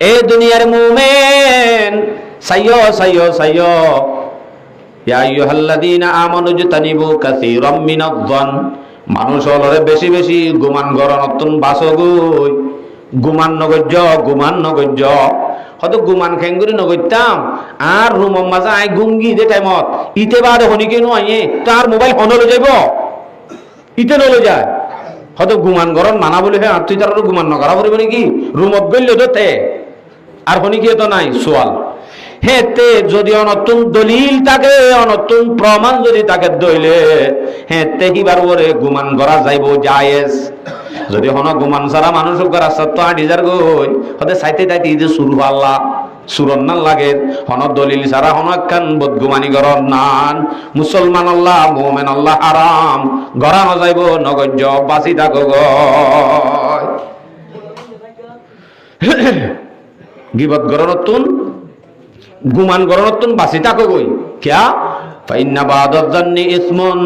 এ দুনিয়ার মুমিন সাইয়ো সাইয়ো সাইয়ো ইয়া আইয়ুহাল্লাযীনা আমানু ইজতানিবু কাসীরাম মিনায-যন মানুষ হলরে বেশি বেশি গুমান গরনতুন বাসগই গুমান নগজ্য হয়তো গুমান খেঙ্গুরি নগইতাম আর রুম মাঝে আই গুঙ্গি দে টাইমত ইতে বাদে হনি কেন আইয়ে তার মোবাইল হনলে যাইব ইতে নলে যায় হয়তো গুমান গরন মানা বলে হে আর তুই তার গুমান নকরা পড়িব নাকি রুমত গইলে দতে আর হনি কি তো নাই সোয়াল হেতে যদি অনতুন দলিল থাকে অনতুন প্রমাণ যদি তাকে দইলে হেতে হিবার ওরে গুমান করা যাইব জায়েজ যদি হন গুমান সারা মানুষ রাস্তা তো 8000 গই হতে চাইতে চাইতে যে শুরু আল্লাহ সুরন্নান লাগে হন দলিল সারা হন একখান বদগুমানি গরর নান মুসলমান আল্লাহ মুমিন আল্লাহ হারাম গড়া নযাইব নগজ্য বাঁচি থাকো গয় গিবত গররতুন গুমান গররতুন বাঁচি থাকো গই কিয়া ফাইন্না বাদাত জান্নি ইসমুন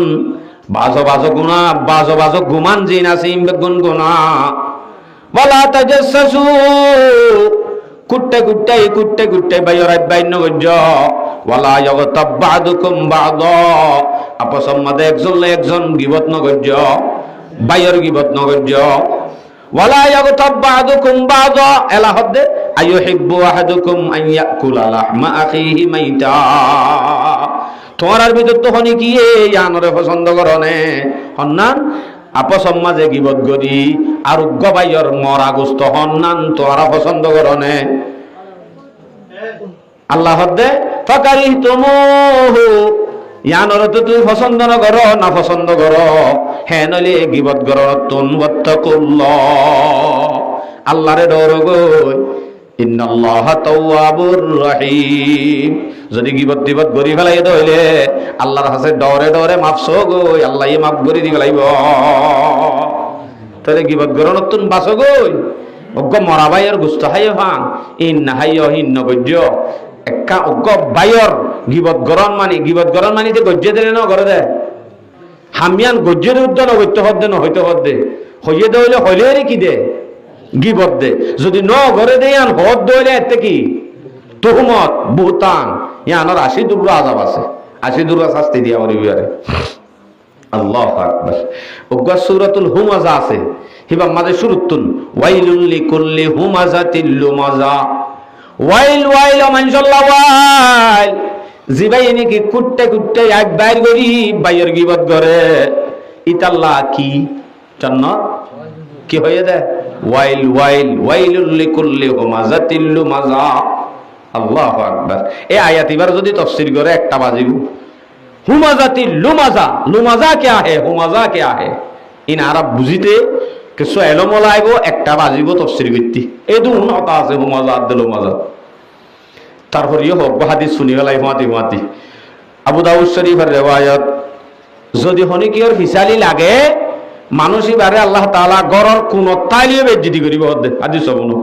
বাজো বাজো গুনাহ বাজো বাজো গুমান জিন আসিম বেগুন গুনাহ ওয়ালা তাজাসসু কুট্টে কুট্টে বাইরাত বাইন গজ্জ ওয়ালা ইয়াগতাব বাদুকুম বাদা আপসম মধ্যে একজন গিবত ন গজ্জ বাইর গিবত ন গজ্জ ওয়ালা ইয়াগতাব বাদুকুম বাদা এলা হদে আইয়ুহিব্বু আহাদুকুম আন ইয়াকুলা লাহমা আখিহি মাইতা তোমার ভিতর তো হনি কি ইয়ানরে পছন্দ করনে হন্নান আপসম মাঝে গিবত গরি আর গবাইর মরা গোস্ত হন্নান তোরা পছন্দ করনে আল্লাহ হদে ফাকারি তুমুহু ইয়ানর তো তুই পছন্দ না করো না পছন্দ করো হে নলে গিবত করো তুন ওয়াত্তাকুল্লাহ আল্লাহরে ডর গো ইন্নাল্লাহা তাওয়াবুর রহিম যদি গিবত দিবত গরি ফেলাই দইলে আল্লাহর কাছে ডরে ডরে মাফসো গো আল্লাহ মাফ করি দি ফেলাইব তাহলে গিবত গরো নতুন বাসো গো অজ্ঞ মরা ভাইয়ের গুস্ত হাইয় ভাঙ ইন না হাইয় হিন নগজ্য একা অজ্ঞ ভাইয়ের গিবত গরণ মানি যে গজ্জে দিলে ন ঘরে দে হামিয়ান গজ্জের উদ্যান হইতে হদ্দে ন হইতে হদ্দে হইয়ে দইলে হইলে কি দে গিবত দে যদি ন ঘরে দে আন হদ দইলে এতে কি তুহমত বুহতান ইয়ানোর 80 দুবরা আযাব আছে 80 দুবরা শাস্তি দিয়া পরিবারে আল্লাহু আকবার ওগা সূরাতুল হুমাযা আছে হিবা মাঝে শুরুতুন ওয়াইলুল লিকুল্লি হুমাযাতিল লুমাযা ওয়াইল মানশাল্লাহ ওয়াইল জিবাইনি কি কুট্টে এক বাইর গরি বাইর গিবত করে ইতাল্লাহ কি জান্নাত কি হয়ে যায় ওয়াইলুল লিকুল্লি হুমাযাতিল লুমাযা আল্লাহু আকবার এই আয়াত এবার যদি তাফসীর করে একটা বাজিব হুমাযাতিল লুমাযা क्या है হুমাযা क्या है ইন আরব বুঝিতে কিছু এলম লাইব একটা বাজিব তাফসীর করতে এই দুন কথা আছে হুমাযা লুমাযা তারপর ইয়ে হোক হাদিস শুনি গলাই হুমাতি আবু দাউদ শরীফের riwayat যদি হনি কিওর ফিসালি লাগে মানুষই বারে আল্লাহ তাআলা গরর কোন তাইলিয়ে বেজ্জতি করিব হদে হাদিস শুনো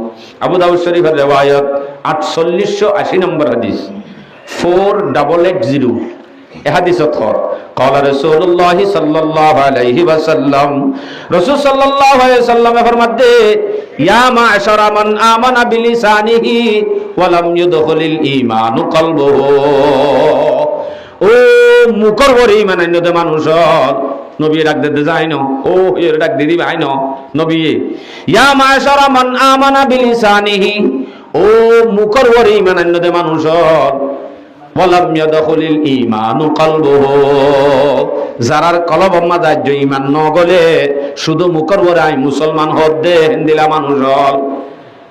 আবু দাউদ শরীফের riwayat 4880 নম্বর হাদিস 4880 এ হাদিসত হর قال রাসূলুল্লাহ সাল্লাল্লাহু আলাইহি ওয়াসাল্লাম রাসূল সাল্লাল্লাহু আলাইহি ওয়াসাল্লাম ফরমাতে ইয়া মা'শারা মান আমানা বিলিসানিহি ওয়া লাম ইউদখিলিল ঈমানু কলবুহু ও মুকর বরি মানে নদে মানুষ নবী ডাক দিতে যায় না ও এর ডাক দিদি ভাই না নবী ইয়া মা'শারা মান আমানা বিলিসানিহি ও মুকর বরি মানে নদে মানুষ ওয়ালাম ইয়াদখুলিল ঈমানু কলবুহু যারার কলব মাদাজ্য ঈমান ন গলে শুধু মুখের বরাই মুসলমান হদ্দে হিন্দিলা মানুষ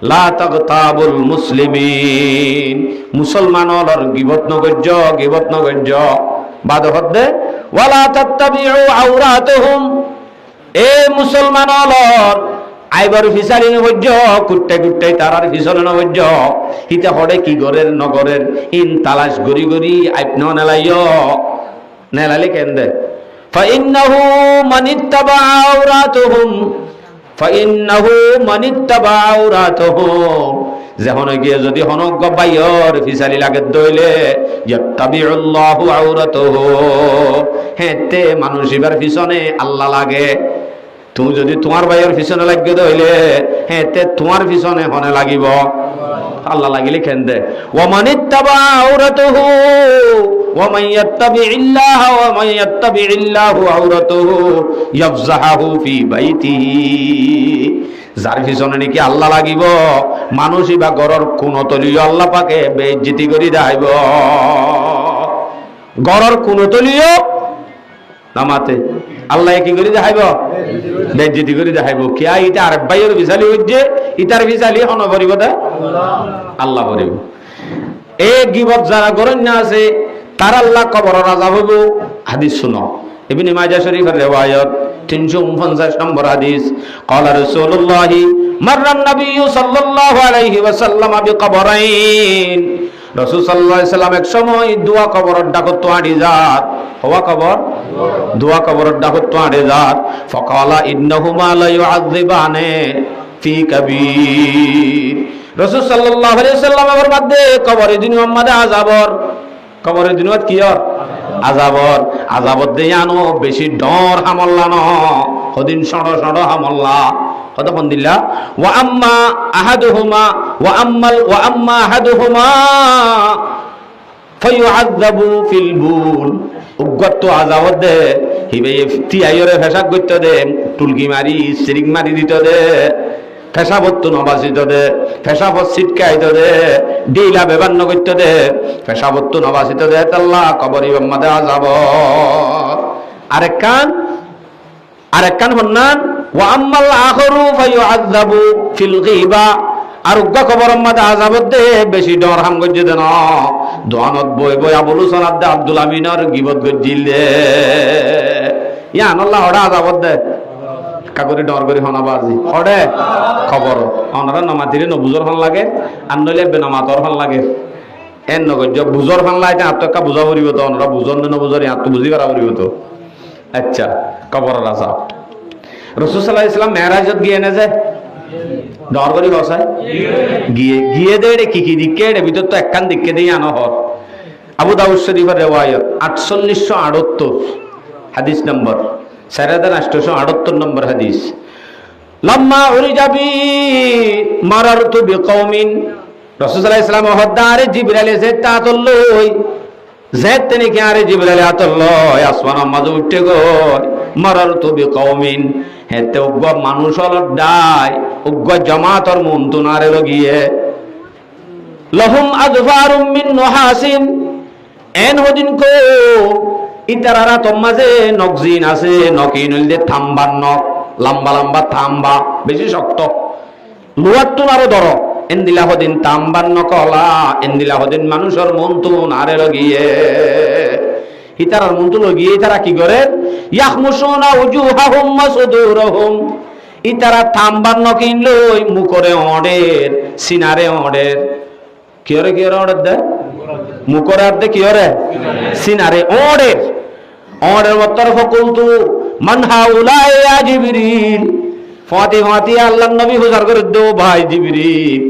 লা তাগতাবুল মুসলিমিন মুসলমান হলর গিবত নগজ্য বাদ হদ্দে ওয়ালা তাত্তাবিউ আওরাতুহুম এ মুসলমান হলর আইবার ফিসালি নবজ্য কুট্টে তারার ফিসলে নবজ্য হিতে হড়ে কি গরের নগরের ইন তালাশ গরি আইপন নেলালি কেন্দে ফাইন্নাহু মানিত্তাবা আওরাতুহুম যখন গিয়ে যদি হনজ্ঞ বাইর ফিসালি লাগে দইলে ইয়াত্তাবিউল্লাহু আওরাতুহু হেতে মানুষ ইবার পিছনে আল্লাহ লাগে তুমি যদি তোমার ভাইয়ের পিছনে লাগিয়ে দইলে হেতে তোমার পিছনে হনে লাগিব আল্লাহ লাগিলে কেন্দে ওয়ামানিত্তাবা আওরাতুহু ওয়ামান ইয়াত্তাবিইল্লাহ ওয়ামান ইয়াত্তাবিইল্লাহু আওরাতুহু ইয়াফজাহু ফি বাইতিহি যার পিছনে নাকি আল্লাহ লাগিব মানুষই বা গরর কোন তলিও আল্লাহ পাকে বেইজ্জতি করি দেখাইব গরর কোন তলিও নামাতে আল্লাহ কি করি দেখাইব বেইজ্জতি করি দেখাইব কিয়া ইটা আর ভাইয়ের বিশালি হইছে ইটার বিশালি হন করিব দা আল্লাহ করিব এই গিবত যারা করেন না আছে তার আল্লাহ কবর রাজা হইব হাদিস শুনো ইবনে মাজাহ শরীফের riwayat 349 নম্বর হাদিস قال رسول الله মাররান নবী সাল্লাল্লাহু আলাইহি ওয়াসাল্লাম বিকবরাইন, রাসূল সাল্লাল্লাহু আলাইহি সাল্লাম এক সময় দুয়া কবরের ডাকত আড়ি যাত, হওয়া কবর দুয়া কবরের ডাকত আড়ি যাত। ফাকালা ইন্নাহুমা লা ইউআযিবানে ফি কাবীর, রাসূল সাল্লাল্লাহু আলাইহি সাল্লাম এর মধ্যে কবরে দিন মুহাম্মদে আযাবর, কবরের দিন কি হয় আযাবর, আযাবত দেই আনো বেশি ডর হামল্লা ন হদিন সড় সড় হামল্লা কত বন্দিল্লা। ওয়া আম্মা আহাদুহুমা ওয়া আম্মা আহাদুহুমা ফায়ুআযাবু ফিল বুল, উগ্গত আযাবত দে হিবে তিয়াইরে ফেসাব করতে দে, টুলকি মারি সিরিক মারি দিতে দে, ফেসাবত নবাসিত দে, ফেসাবত ছিটকাইতে দে, ডিলা বেবান্ন করতে দে, ফেসাবত নবাসিত দে, আল্লাহ কবরি বাম্মাদে আযাব। আরেক কান হন্নান ওয়া আম্মাল আখরু ফায়ুআযাবু ফিল গীবা, আর উগ্গা কবরের মধ্যে আযাবত দে বেশি ডর হাম গজ্জে দেন, দোয়ানত বই বই আবুল হুসাইন আব্দে আব্দুল আমিনের গীবত গজ্জিল দে, ইয়ান আল্লাহ ওরা আযাবত দে কাগরি ডর করি হনাবাজি হড়ে খবর অনারা নমাতিরে নবুজর ফান লাগে আর নইলে বেনামাতর ফান লাগে এন নগজ বুজর ফান লাগে আত্মকা বুঝা পড়িব তো অনরা বুঝর নবুজর আত্ম বুঝি করা পড়িব তো। আচ্ছা কবর রাজা রাসূল সাল্লাল্লাহু আলাইহি ওয়াসাল্লাম মেরাজত গিয়ে না যায় ডর করি বসায় গিয়ে দে রে কি দিকে রে ভিতর তো একখান দিকে দেই আনো হর। আবু দাউদ শরীফের রিওয়ায়াত 4878 হাদিস নম্বর 4878 নম্বর হাদিস। লাম্মা উরিজাবি মারারতু বিকওমিন, রাসূল সাল্লাল্লাহু আলাইহি ওয়াসাল্লাম হদ্দারে জিবরাইল এসে তাতলই যেতেনি কি আরে জিবরাইল আতলই আসমান মাঝে উঠে গয় মারারতু বিকওমিন, হেতে উগ্গ মানুষ হল ডাই উগ্গ জামাতর মুনতুনারে লগিয়ে লহুম আযফারুম মিন নুহাসিন, এন হদিন কো ইতারারা তোমাজে নকজিন আছে, নকিনুল দে থাম্বার নক লম্বা লম্বা থাম্বা বেশি শক্ত, লুয়াতুন আরো ধর এন্দিলা হদিন তাম্বার নকলা, এন্দিলা হদিন মানুষের মন্তুন আরে লগিয়ে ইতারার মন্তু লগিয়ে ইতারা কি করে ইয়াখমুশুনা উজুহাহুম ওয়া সুদুরহুম, ইতারা থাম্বার নকিন লই মুকরে অডের সিনারে অডের কি ওরে দে মুকরে আর দে কি ওরে সিনারে অডের অডের মতর ফকুলতু মান হাউলা ইয়া জিবরিল, ফাতি আল্লাহর নবী হুজার করে দো ভাই জিবরিল,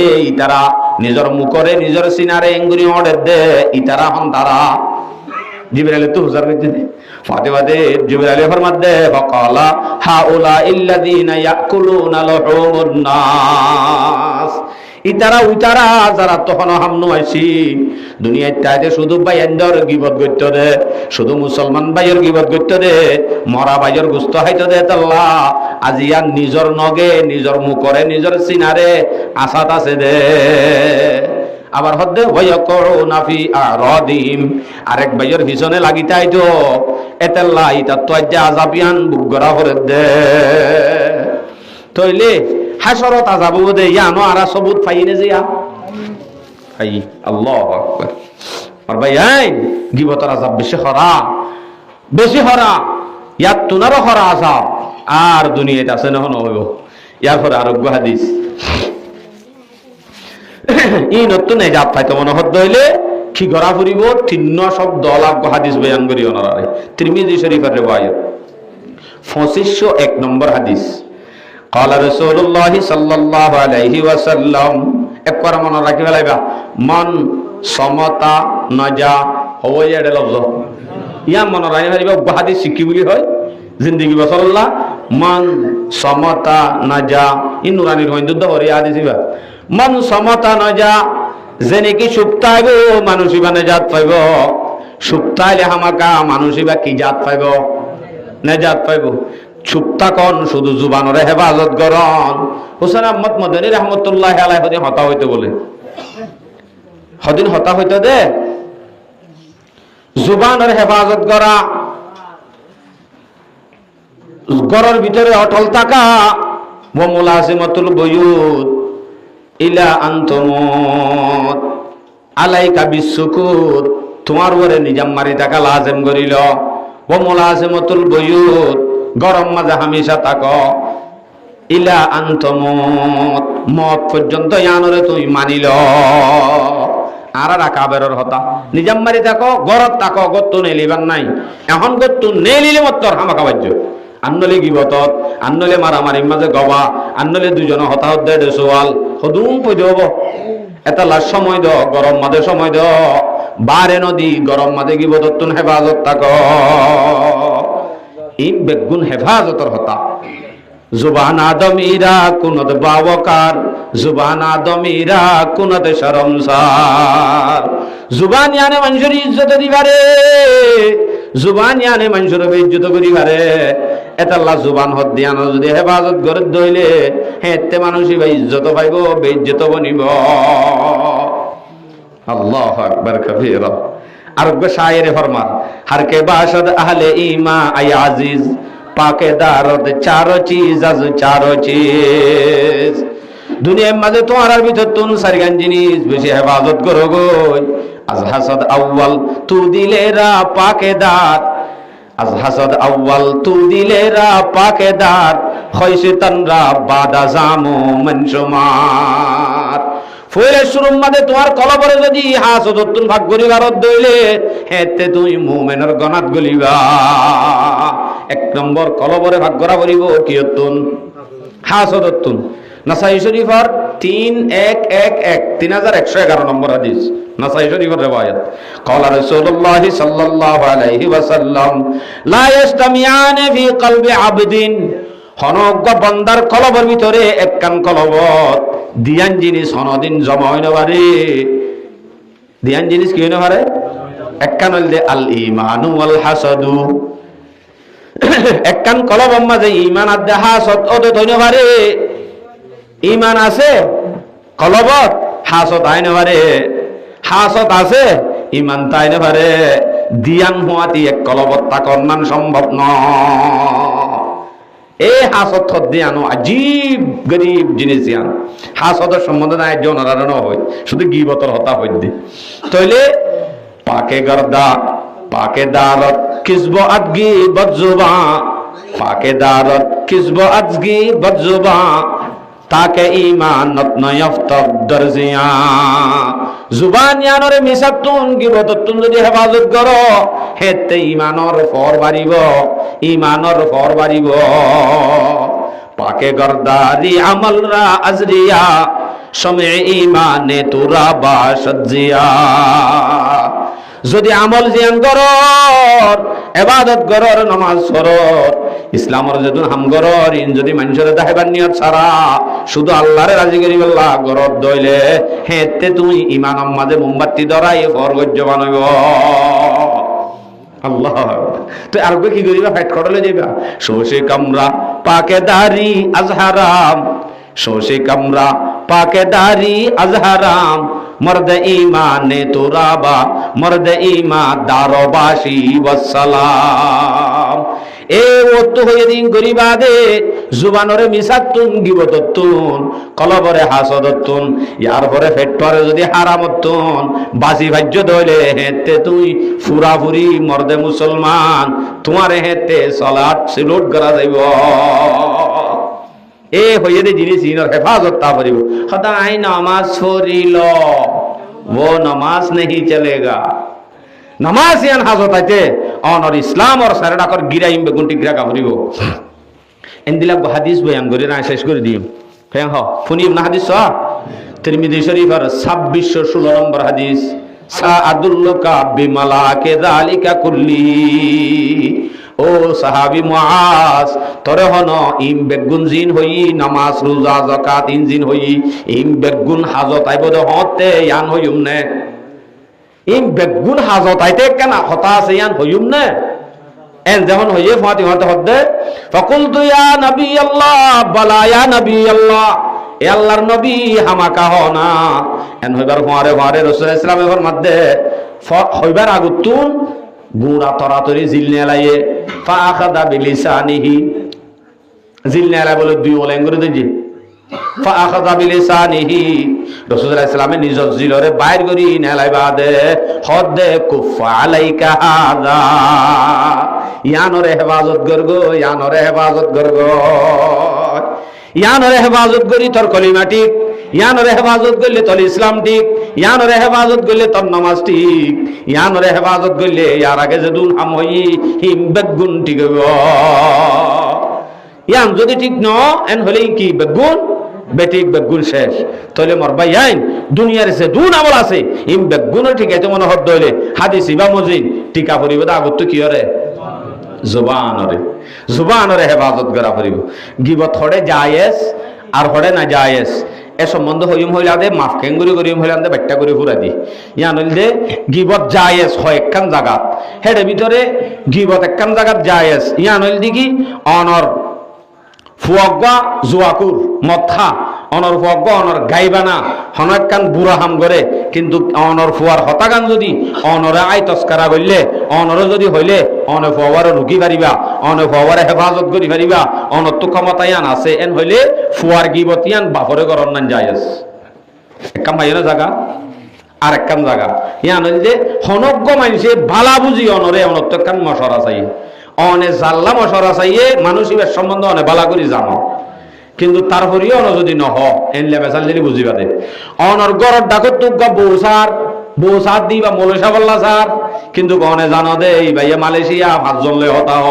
এই তারা নিজের মুকরে নিজের সিনারে এঙ্গুরি অডের দে ইতারা হন তারা জিবরাইল তো হুজার করতে দে ফাতিমাতে জিবরাইল ফরমাত দে ফাকালা হাউলা ইল্লাযিনা ইয়াকুলুনা লুহুমুন নাস, ইতারা উইতারা যারা তখন হামনু আইছি দুনিয়ায় তাইতে শুধু বাইয়ান্দর গিবত করতে দে, শুধু মুসলমান ভাইয়ের গিবত করতে দে, মরা ভাইয়ের গুস্ত খাইতে দে, আল্লাহ আজিয়া নিজর নগে নিজর মুখরে নিজর সিনারে আসাত আছে দে। আবার হদ্দে ওয়ায়াকুনা ফি আরাদিম, আরেক ভাইয়ের পিছনে লাগিতাই তো এতাল্লাহ ইতা তো আযাবিয়ান বুগরা করে দে তইলে হাসরত আযাবু দে ইয়ানো আরা সবুত পাইনে জিয়া আই আল্লাহু আকবার। আর ভাই এই গিবতর আযাব বেশি হরা ইয়াত তুনারো হরা আযাব আর দুনিয়াতে আছে না হইব। ইয়ার পরে আরোগ্য হাদিস ই নতুন নেজাত পাইতো মনে হদ হইলে কি গড়া ফুরিব তিন্ন শব্দ লাভ হাদিস বয়ান করি ওনারে তিরমিজি শরীফের রিওয়ায়াত 2501 নম্বর হাদিস। قال رسول الله صلى الله عليه وسلم, একবার মনে রাখি ফেলাইবা মান সমতা নজা হওয়া এডে লফজ ইয়া মনে রাখি ফেলাইবা হাদিস শিখি বলি হয় জিন্দেগি বসল্লাহ মান সমতা নজা ই নুরানির হইন্দু দহরি হাদিসিবা মান সমতা নজা যেনে কি সুপ্তাইব মানুষিবা নেজাত পাইব, সুপ্তাইলে হামাকা মানুষিবা কি জাত পাইব নেজাত পাইব। সুপ্তা কন শুধু জুবানরে হেফাজত করন। হুসেন আহমদ মদনী রহমতুল্লাহ আলাইহি হদিন হতা হইতে বলে হদিন হতা হইতে দে জুবানের হেফাজত করা, ঘরের ভিতরে অটল থাকা, ওয়া মুলাজিমাতুল বুয়ুত ইলা আনতুমুত আলাইকা বিসুকুত, তোমার উপরে নিজাম মারি থাকা লাজেম করিল। ওয়া মুলাজিমাতুল বুয়ুত, গরম মাঝে হামেশা থাক। ইলা আনতমত, মত পর্যন্ত ইয়ানরে তুই মানিল। আর কাবেরর হতা নিজাম মারি থাকো, গরত থাকো, গত্তু নেলিবার নাই। এখন গত্তু নেলিলে মত্তর হামাকা বাজ্য, আন্নলে গিবতত, আন্নলে মারামারি মাঝে গবা, আন্নলে দুজন হতাহত দে সোয়াল সদুম পদ হব। এটা লাশ সময় দ, গরম মাঝে সময় দ, বারে নদী গরম মাঝে গিবতত হেফাজত থাক। ইম বেগুন হেফাজতর হতা। জুবান আদমিরা কুনত বাবকার, জুবান আদমিরা কুনত শরমসার। জুবান ইয়ানে মানুষের ইজ্জত দিবারে, জুবান ইয়ানে মানুষের বেইজ্জত করিবারে। এতাল্লা জুবান হদ দিয়ান যদি হেফাজত করে দইলে হেতে মানুষই বা ইজ্জত পাইব, বেইজ্জত বনিব। আল্লাহু আকবার কবীরা। আর শায়েরে ফরমান, হর কে বাশদ আহলে ঈমা আই আজিজ, পাকে দারদ চারো চিজ, আজ চারো চিজ। দুনিয়ার মাঝে তোমার ভিতর তুন সারিগান জিনিস বেশি হেফাজত করো গো। আজ হাসদ আউয়াল তু দিলেরা পাকেদার, আজ হাসদ আউয়াল তু দিলেরা পাকেদার, হয় শয়তানরা বাদা জামু মনসুমার। ফইলে শুরুর মাঝে তোমার কলবরে যদি হাসদতুন ভাগ করিবার দইলে হেতে তুই মুমিনের গনাত গলিবা। এক নম্বর কলবরে ভাগ করা বলিব কিয়তুন হাসদতুন। নাসাই শরীফের 3111 নম্বর হাদিস, নাসাই শরীফের রিওয়ায়াত। ক্বালা রাসূলুল্লাহ সাল্লাল্লাহু আলাইহি ওয়াসাল্লাম, লা ইস্তামিয়ানে ফি কলবি আবদিন, হনজ্ঞ বান্দার কলবের ভিতরে একখান কলবত দিয়ান জিনিস হনদিন জমা হইতে পারে। দিয়ান জিনিস কি হইতে পারে? একখান হইলে আল ঈমানু ওয়াল হাসাদু, একখান কলবের মাঝে ঈমান আর হাসদ ওদে হইতে পারে। ঈমান আছে কলবত, হাসদ আইনে পারে। হাসদ আছে, ঈমান তাইনে পারে। দিয়ান হুয়াতি এক কলবত তা করমান সম্ভব নয়। এই হাসদ দিয়ানো আজীব গরিব জিনিস ইয়ান। হাসদের সম্বন্ধে নাই জনরানো হয়, শুধু গীবতর হতা হই দি। তইলে পাকে গর্দা, পাকে দারত কিসব আদগি বদজুবা, পাকে দারত কিসব আদগি বদজুবা, তাকে ঈমানত নয়ফতব দরজিয়া। জুবান ইয়ানরে মিসাতুন গীবততুন যদি হেফাজত করো হেতে ঈমানর ফর বাড়িব, ঈমানর ফর বাড়িব। পাকে গর্দারি আমলরা আজরিয়া, সমে ঈমানে তুরা বাসজিয়া। যদি আমল জিয়ান করর, ইবাদত করর, নামাজ পড়র, ইসলামর যদুন হাম করর, ইন যদি মানুষের দেখাবার নিয়ত ছাড়া শুধু আল্লাহরে রাজি করিবাল্লাহ গরর দইলে হেতে তুমি ঈমানর মাঝে মোমবাতি ধরাই ফরগজ্য বানাইব। আল্লাহ তো আর কি করিবা? ফাইট করলে যাইবা। শোষে কামরা পাকে দাড়ি আজহারাম, শোষে কামরা পাকে দাড়ি আজহারাম, মর্দ ঈমানে তুরাবা, মর্দ ঈমা দারবাসি ওয়াসসালাম। এ ওত হয়ে দিন গরিবাদে জুবানরে মিসাতুন গিবততুন, কলবরে হাসদতুন, ইয়ার পরে ফেটরে যদি হারামতুন বাজি ভাজ্য দইলে হেতে তুই ফুরাফুরি মর্দে মুসলমান, তোমারে হেতে সালাত সিলুট করা যাইব। এ হয়ে দে জিনিস ইনর হেফাজত তা করিব। সদাই নামাজ পড়িল, वो नमाज नहीं चलेगा। नमाज यान हाजत आते और इस्लाम और सारा कर गिरा इम बेगुंटी गिरा का भरिबो। इंदिला हदीस बयान करे ना शेष कर दियो। फें हो फुनी ना हदीस सा तिरमिजी शरीफ और 2616 नंबर हदीस, साअदुल्लका बिमलाके जालिका कुल्ली। ও সাহাবী মুআজ, তরে হন ইম বেগুন জিন হই নামাজ রোজা যাকাত ইন জিন হই ইম বেগুন হাজত আইব দে হতে ইয়ান হইম নে। ইম বেগুন হাজত আইতে কেনা হতা আছে ইয়ান হইম নে। এন যখন হইয়ে ফাতি হতে হতে ফাকুলতু ইয়া নবী আল্লাহ, বালা ইয়া নবী আল্লাহ, এ আল্লাহর নবী হামাকা হ না। এন হইবার হওয়ারে হওয়ারে রাসূল ইসলামের মধ্যে হইবার আগুতুন গুড়া তরাতরি জিলনে লাইয়ে ফাআখাদা বিলিসানিহি, জিলনে লাই বলে দুই ওলেন করে দিজি। ফাআখাদা বিলিসানিহি, রাসূলুল্লাহ সাল্লাল্লাহু আলাইহি নিজ জিলরে বাইর করি নেলাই বাদে হদে কুফা আলাইকা হাদা, ইয়ানরে হেফাজত করগো, ইয়ানরে হেফাজত করগো। ইয়ানরে হেফাজত করি তোর কলিমা ঠিক, ইয়ানরে হেফাজত করলে তোর ইসলাম ঠিক, ইয়ানরে হেফাজত করলে তোর নামাজ ঠিক, ইয়ানরে হেফাজত করলে ইয়ার আগে যে দুন হাম হই হিম বেগুন ঠিক হইব। ইয়ান যদি ঠিক ন এন হলেই কি বেগুন বেটিক বেগুন শেষ। তাহলে মোর ভাই আইন দুনিয়ার সে দুন আমল আছে ইম বেগুনও ঠিক আছে মনে হদ দইলে হাদিস ইবা মজিদ টিকা পড়িব তা আগত কি হরে জুবানরে, জুবানরে হেফাজত করা পড়িব। গিবত হড়ে জায়েজ আর হড়ে না জায়েজ এ সম্বন্ধ হইম হইলাদে মাফ কেঙ্গুরি করিম হইলাদে ব্যাখ্যা করে ফুরা দি। ইয়ান হইলে গিবত জায়েজ হয় একখান জায়গাত, হেডে ভিতরে গিবত একখান জায়গাত জায়েজ। ইয়ান হইল দি কি অনর ফুয়াগা জুয়াকুর মথা অনর ফুয়াগা অনর গাইবানা হনক কান বুড়া হাম করে, কিন্তু অনর ফুয়ার হতাগান যদি অনরে আই তস্কারা করলে অনরে যদি হইলে অন ফুয়ারে রুকি পারিবা, অন ফুয়ারে হেফাজত করি পারিবা, অনর তো ক্ষমতায়ান আছে এন হইলে ফুয়ার গিবতিয়ান বাপরে করন নান জায়েজ। একখান ভাইয়ের জায়গা আর একখান জায়গা ইয়ান হইল যে হনজ্ঞ মানুষে ভালা বুঝি অনরে অনত্ব একখান মশরা চাই, অনে জাল্লা মশরা চাইয়ে মানুষ ইবার সম্বন্ধে অনে বালা করি জানো, কিন্তু তারপরেও অন যদি নহ এনলে বেসাল যদি বুঝিবা দে অনর গরর ডাকত তুগা বউ সার দি বা মলেশা বললা সার, কিন্তু অনে জানো দে এই ভাইয়া মালয়েশিয়া 5 জন লে হতা হ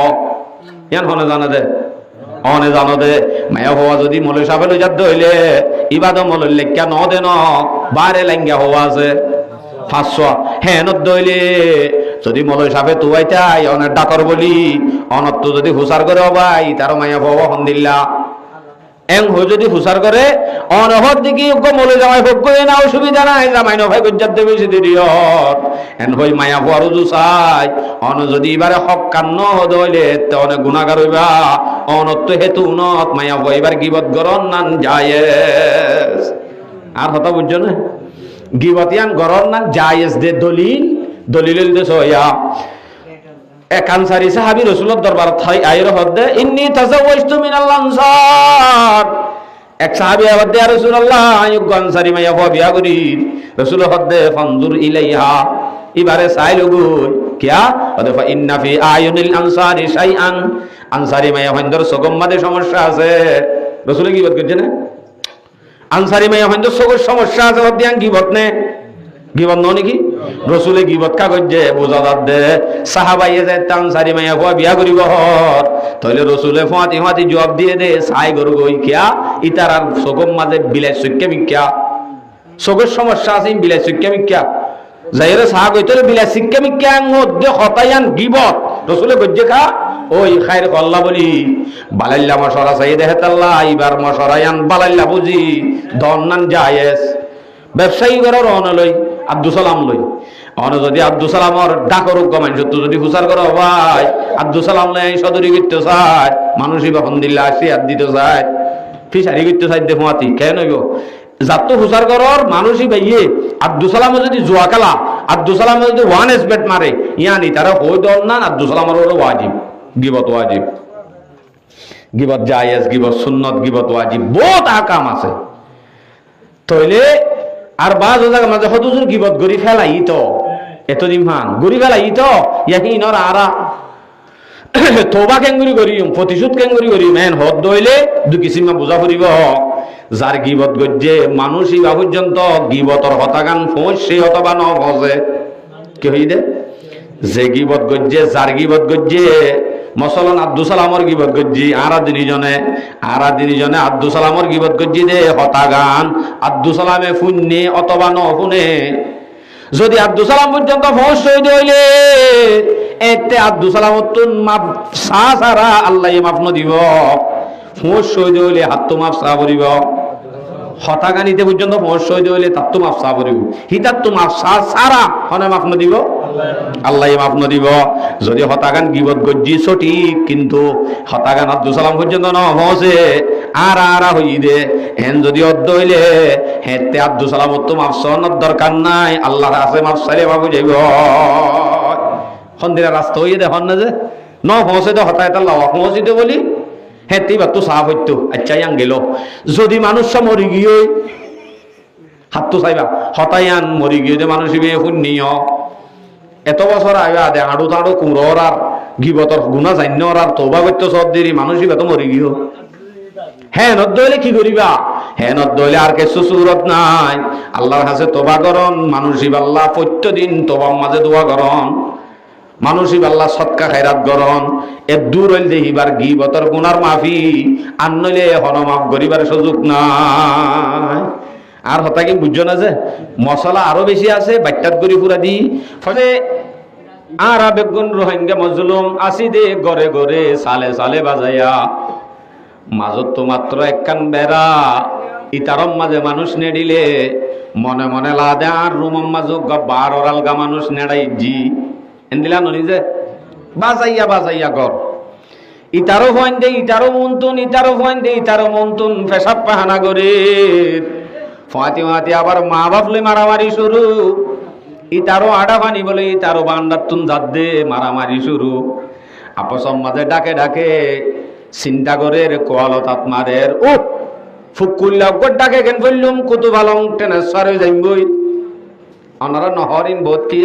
ইয়ান হনে জানা দে অনে জানো দে মায়া হওয়া যদি মলেশা ফেলে যাদ হইলে ইবাদ মলের লেখা ন দে ন বারে লাঙ্গা হওয়া আছে 500 হ্যাঁ নদ হইলে যদি মলয় সাপে তুয়াইতাই অনেক ডাকর বলি অনত্ব যদি হুসার করে ভাই তার মায়া হওয়া হন্দিল্লা এং হয়ে যদি হুসার করে অনহর দিকে মলে জামাই ভোগ করে না অসুবিধা নাই, জামাই নভাই গজ্জার দেবে সেদিন এন হই মায়া হওয়ার উজু চাই অন যদি এবারে হক কান্ন হইলে অনেক গুণাগার হইবা অনত্ব হেতু উনত মায়া হওয়া এবার গিবত গরন নান জায়েজ। আর হতা বুঝছো না গিবতিয়ান গরন নান জায়েজ দে দলিল দে সয়া এক আনসারী সাহাবী রাসূলুল্লাহর দরবার থাই আইর হদে ইন্নী তাজাওয়াজতু মিনাল আনসার। এক সাহাবী হদে ইয়া রাসূলুল্লাহ আইয়ুক আনসারী মাইয়া হওয়া বিয়া করি। রাসূল হদে ফানজুর ইলাইহা ইবারে সাইল গুই কিয়া হদে ফা ইন্না ফি আয়ুনিল আনসারি শাইআন। আনসারী মাইয়া হন্দর সগম্মাদে সমস্যা আছে। রাসূল কি বলতে না আনসারী মাইয়া হন্দর সগর সমস্যা আছে হদিয়ান গিবত নে গিবত ননি কি রসুলে গিবত কাগজ যে বোঝাদার দে সাহাবাইয়ে যায় আনসারী মাইয়া হওয়া বিয়া করিব হর তাহলে রসুলে ফাঁতি জবাব দিয়ে দে সাই গরু গই কিয়া ইতার আর সগম মাঝে বিলাই সৈক্য মিক্যা সগর সমস্যা আছে বিলাই সৈক্য মিক্যা যাইরে সাহা কইতে বিলাই শিক্ষা মিক্যা মধ্যে হতায়ান গিবত রসুলে গজ্জে খা ওই খায়ের কল্লা বলি বালাইল্লা মশরা চাই দেহতাল্লাহ এবার মশরায়ান বালাইল্লা বুঝি দন্নান জায়েজ। ব্যবসায়ী করার অনলই আব্দুল সালাম লই অন যদি আব্দুল সালামর ডাকর মানুষ যদি হুসার করো ভাই আব্দুল সালাম লাই সদরি করতে চায় মানুষই বা দিল্লা আসি আর দিতে চায় ফিসারি করতে চাই দেখো মাতি কেন হইব যার তো হুসার করর মানুষই ভাইয়ে আব্দুল সালাম যদি জুয়া খেলা আব্দুল সালাম যদি ওয়ান এস বেট মারে ইয়ানি তারা হই দন না আব্দুল সালামর ওয়াজিব গিবত ওয়াজিব গিবত জায়েজ গিবত সুন্নত গিবত ওয়াজিব বহুত আকাম আছে তইলে আর বাজ মাঝে হতুজুর গিবত গরি ফেলাই তো এতদিন মান গরি ফেলাই তো ইয়াকি নর আরা তোবা কেঙ্গুরি করি প্রতিশোধ কেঙ্গুরি করি মেন হদ দইলে দুকি সীমা বুঝা ফুরিব যার গিবত গজ্জে মানুষই বা পর্যন্ত গিবতর হতাগান ফোঁস সেই হতবা ন ফসে কি হই দে যে গিবত গজ্জে যার গিবত গজ্জে মসলন আব্দুল সালামর গিবত গজ্জি আরা দিনজনে আব্দুল সালামর গিবত গজ্জি দে হতাগান আব্দুল সালামে ফুন্নে অথবা ন ফুনে যদি আব্দুল সালাম পর্যন্ত ফোঁস হই দইলে এতে আব্দুল সালামতুন মাপ সা সারা আল্লাহ মাফ ন দিব ফোঁস হই দইলে হাত তো মাপ সা করিব হতাগানিতে পর্যন্ত ফোঁস হই দইলে তার তো মাপ সা করিব হিতার তো মাপ সা সারা হনে মাফ ন দিব আল্লাহ মাফ ন দিব। যদি হতাগান গিবত গজ্জি সঠিক কিন্তু হতাগান আব্দুল সালাম পর্যন্ত ন হসে আরা হই দে হেন যদি অদ্দ হইলে হেতে আব্দুল সালামত তো মাফ সনদ দরকার নাই আল্লাহর আছে মাফ সাইলে বাবু যাইব হন্দিরা রাস্তা হইয়ে দে হন না যে ন হসে তো হতায় তার লাওয়া হসিতে বলি হেতেই বা তো সাফ হইতো আচ্ছা ইয়াং গেল যদি মানুষ মরি গিয়ে হাত তো চাইবা হতায়ান মরি গিয়ে যে মানুষ শূন্য এত বছর আইবা দে আড়ু তাড়ু কুমড়োর আর গিবতর গুণা জান্য আর তোবা করতে সব দেরি মানুষই বেত মরি গিয়ে হ্যাঁ নদ্দ হইলে কি করিবা? হ্যাঁ নদ্দ হইলে আর কিছু সুরত নাই। আল্লাহর কাছে তোবা করন, মানুষই আল্লাহ প্রত্যেকদিন তোবার মাঝে দোয়া করন, মানুষই আল্লাহ সৎকা খায়রাত করন। এ দূর হইল দেখিবার গিবতর গুনার মাফি, আর নইলে এখনো মাফ করিবার সুযোগ নাই। আর হতা কি বুঝছো না যে মশলা আরো বেশি আছে, বাট্টাত করি পুরা দি ফলে আর বেগুন রোহিঙ্গা মজলুম আসি দে গড়ে গড়ে সালে সালে বাজাইয়া, মাজত তো মাত্র একখান বেড়া, ইতারম মাঝে মানুষ নেডিলে মনে মনে লাদে আর রুমম মাঝে বার ওরালগা মানুষ নেড়াই জি এন্দিলা ননি যে বাজাইয়া বাজাইয়া গর ইতারও ফয়েন দে ইতারও মন্তুন, ইতারও ফয়েন দে ইতারও মন্তুন, পেশাব পাহানা করে ফাঁতি ফাঁতি আবার মা বাপলে মারামারি শুরু, ইতারও আডা পানি বলে ইতারও বান্ডার তুন জাত দে মারামারি শুরু। আপসম মাঝে ডাকে ডাকে চিন্তা করে রে কোয়ালত আত্মারের ও ফুকুল্লা ডাকে কেন বললুম কুতু ভালং টেনেশ্বর হয়ে যাইবই। ওনারা নহরিন বোধ কি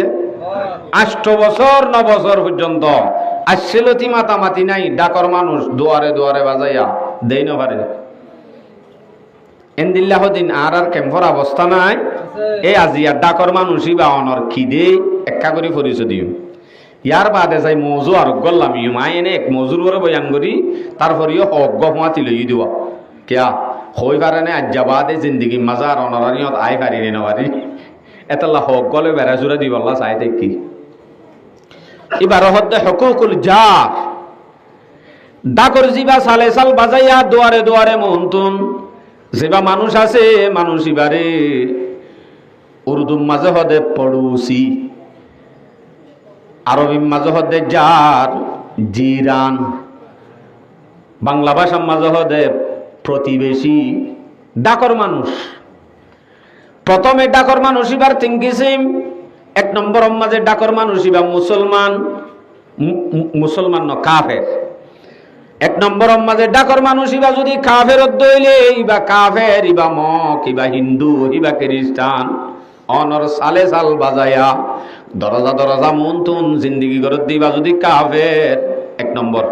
8 বছর 9 বছর পর্যন্ত আসছিলতি মাতামাতি নাই, ডাকর মানুষ দুয়ারে দুয়ারে বাজাইয়া দেই না পারে। এন্দিল্লাহ দিন আর কেম্পর অবস্থা নাই। এই আজিয়া ডাকর মানুষই বা অনর খিদে একা করে পরিচয় দিও। ইয়ার বাদে যাই মজু আর গল্লাম ইউমাই এনে এক মজুর করে বয়ান করি, তারপরেও অজ্ঞ হুঁয়াতি লই দিবা কেয়া হই পারে না আজ্জা বাদে জিন্দিগি মাজার অনরানিয়ত আই পারি নে নবারি এতলা হক গলে বেড়া জুড়ে দিবল্লা চাই দেখি। এবার হতে হকুকুল যা ডাকর জিবা সালে সাল বাজাইয়া দুয়ারে দুয়ারে মন্তুন, যেবা মানুষ আছে মানুষ ইবারে উর্দুর মাঝে হদে পড়ুসি, আরবি মাঝে হদে জার জিরান, বাংলা ভাষার মাঝে হদে প্রতিবেশী। ডাকর মানুষ প্রথমে ডাকর মানুষ ইবার 3 কিসিম। 1 নম্বর মাঝে ডাকর মানুষ ইবা মুসলমান, মুসলমান ন কাফের। 1 নম্বর মাঝে ডাকর মানুষ ইবা যদি কাফের দইলে ইবা কাফের, ইবা মক, ইবা হিন্দু, ইবা খ্রিস্টান, অনর সালে সাল বাজায়া দরজা দরজা মন্তুন জিন্দিগি করে দিবা যদি কাফের। 1 নম্বর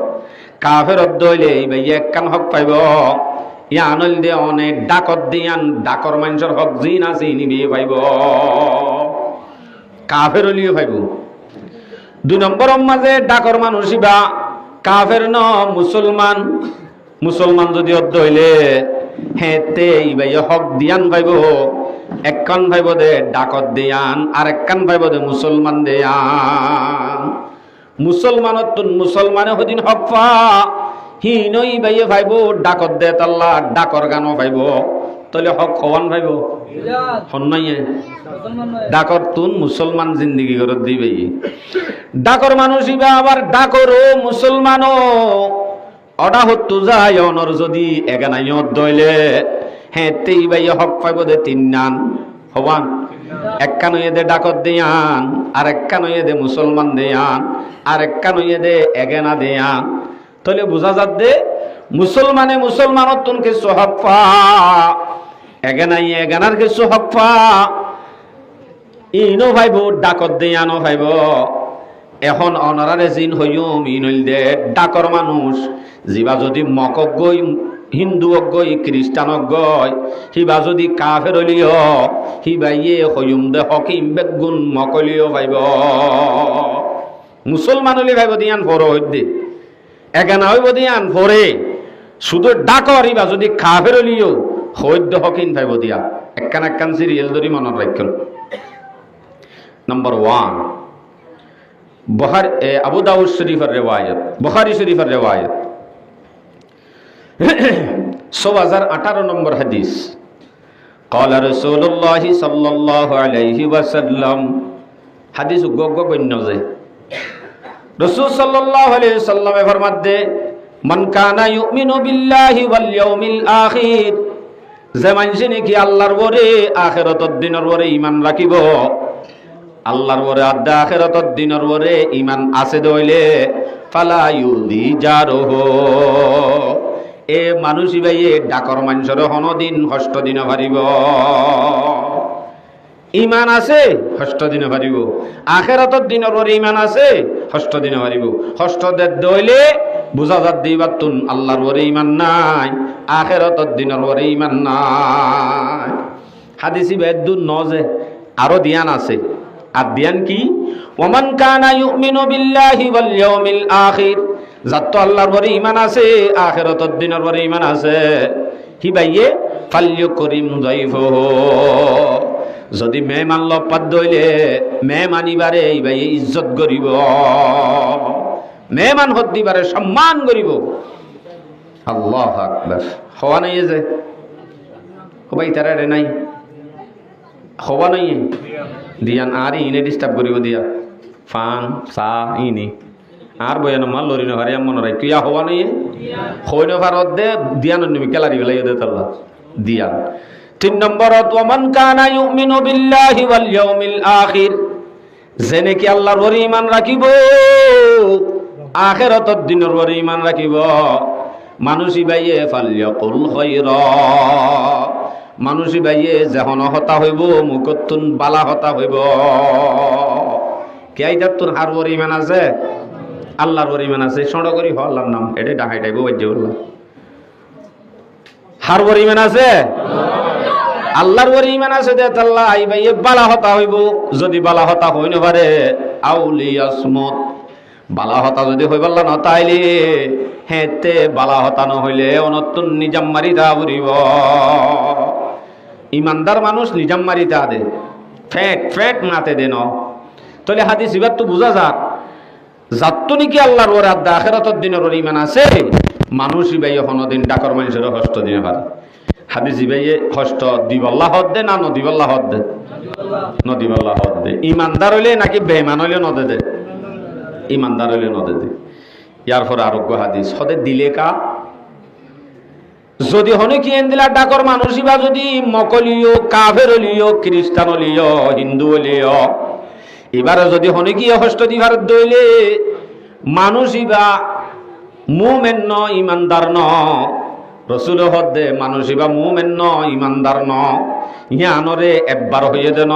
কাফের দইলে ইবা একখান হক পাইব, ইয়া আনল দে অনেক ডাকত দিয়ান ডাকর মানুষের হক জিন আছে নিবি পাইব, কাফের হলিও পাইব। 2 নম্বর মাঝে ডাকর মানুষ ইবা কাফের ন মুসলমান, মুসলমান যদি অর্ধ হইলে হেতে ইবা হক দিয়ান পাইব। একখান পাইব দে ডাকত দিয়ান, আর একখান পাইব দে মুসলমান দিয়ান। মুসলমানত তুন মুসলমানে হদিন হক পা হি নই বাইয়ে ভাইব ডাকত দে তাল্লা ডাকর গানও ভাইব, তাহলে হক হওয়ান ভাইব হন্নাইয়ে ডাকর তুন মুসলমান জিন্দিগি করে দিবে। ডাকর মানুষ ইবা আবার ডাকরও মুসলমানও অডা হত্তু যায় অনর যদি এগানাইয়ত দইলে হ্যাঁ তেই বাইয়ে হক পাইব দে 3 নান হবান। একখান হইয়ে দে ডাকত দিয়ান, আর একখান হইয়ে দে মুসলমান দিয়ান, আর একখান হইয়ে দে এগেনা দিয়ান। তাহলে বোঝা যাত দে মুসলমানে মুসলমানত তুন কিছু হক পা, এগেনাই এগেনার কিছু হক পা, ইনো ভাইব ডাকত দিয়ানো ভাইব। এখন অনারারে জিন হইম ইনইল দে ডাকর মানুষ যিবা যদি মকক গই হিন্দু গই খ্রিস্টান গই হিবা যদি কাফের হলিও হিবাইয়ে হইম দে হকিম বেগুন মকলিও ভাইব। মুসলমান হলি ভাইব দিয়ান বড় হইতে এগানা হইব দিয়ান ভরে, শুধু ডাকর ইবা যদি কাফের হলিও হইদ হকিন ভাইব দিয়া। একখান একখান সিরিয়াল ধরি মনত রাখুন। নম্বর 1 বুখারী আবু দাউদ শরীফের রিওয়ায়াত, বুখারী শরীফের রিওয়ায়াত 6018 নম্বর হাদিস। قال رسول الله صلى الله عليه وسلم, হাদিস গগ গণ্য যে রাসূল সাল্লাল্লাহু আলাইহি ওয়াসাল্লামে ফরমাতে মান কানা ইউমিনু বিল্লাহি ওয়াল ইয়াউমিল আখির, যে মানুষে নাকি আল্লাহর পরে আখিরাতের দিনের পরে ঈমান রাখিব, আল্লাহর পরে আদা আখিরাতের দিনের পরে ঈমান আছে দইলে ফালা ইউদি জারহু, এ মানুষই ভাইয়ে ডাকর মানুষের হনদিন ষষ্ঠ দিন পারিব। ইমান আছে ষষ্ঠ দিন পারিব, আখিরাতের দিনের পরে ইমান আছে ষষ্ঠ দিন পারিব। ষষ্ঠ দইলে বুঝা যাত দিবাতুন আল্লাহর ওরে ঈমান নাই, আখিরাতের দিনের ওরে ঈমান নাই। হাদিসি বেদুন নজে আরো ধ্যান আছে। আর ধ্যান কি? ওমান কানা ইউমিনু বিল্লাহি ওয়াল ইয়াউমিল আখির, যার তো আল্লাহর ওরে ঈমান আছে, আখিরাতের দিনের ওরে ঈমান আছে, কি বাইয়ে ফাল্যুকরিম যায়ফাহু, যদি মেহমান লপাত দইলে মেহমানিবারে এই ভাই ইজ্জত করিব, মেহমান হত দিবারে সম্মান করিব। আল্লাহু আকবার। হওয়া নাই যে ভাই তারা রে নাই হওয়া নাই দিয়ান আর ইনে ডিস্টার্ব করিব দিয়া ফান সা ইনি আর বয়ান মাল লরি না হারিয়া মনে রাখ কিয়া হওয়া নাই হই না ভারত দে দিয়ান নিমি কেলারি বেলাই দে তাল্লা দিয়ান। 3 নম্বরত ওমান কানা ইউমিনু বিল্লাহি ওয়াল ইয়াউমিল আখির, জেনে কি আল্লাহর ওরে ঈমান রাখিব, আখিরাতের দিনের ওরে ঈমান রাখিব, মানুষই বাইয়ে ফালইয়াকুল খায়রা, মানুষই বাইয়ে যখন হতা হইব মুখতুন বালা হতা হইব। কে আইদার তোর হার ওরে ঈমান আছে, আল্লাহর ওরে ঈমান আছে, সড় করি হ আল্লাহর নাম এটা ডাহাইটাইব ওইজে বললাম। হার ওরে ঈমান আছে, আল্লাহর ওরে ঈমান আছে দে আল্লাহ আই ভাই বালা হতা হইব, যদি বালা হতা হই না পারে আউলিয়াসমত, বালা হতা যদি হইব আল্লাহ না তাইলে হেতে বালা হতা ন হইলে অনতুন নিজাম মারি দা পড়িব। ইমানদার মানুষ নিজাম মারি দা দে, ফেট ফেট মাতে দেন। তাহলে হাদিস ইবার তো বুঝা যাক যাত্তো নাকি আল্লাহর ওরে আদা আখিরাতের দিনের ওরে ঈমান আছে, মানুষই ভাই কোনদিন ডাকর মানুষের হস্ত দিনে পারে। হাদিস ভাইয়ে হস্ত দিবল্লা হদ দে না নদীবল্লা হদ দে, নদীবল্লা হদ দে। ইমানদার হইলে নাকি বেঈমান হইলে নদে দে, ইমানদার হইলে নদে দে। ইয়ার পরে আরোগ্য হাদিস হদে দিলে কা, যদি হনে কি এন্দিলা ডাকর মানুষই বা যদি মকলিও কাফের হলিও খ্রিস্টান হলিও হিন্দু হলিও, এবারে যদি হনে কি হস্ত দিবার দইলে মানুষই বা মুমিন ন ইমানদার ন, রসুল হদে মানুষই বা মুমিন ন ইমানদার ন, ইয়ানরে একবার হইয়ে দেন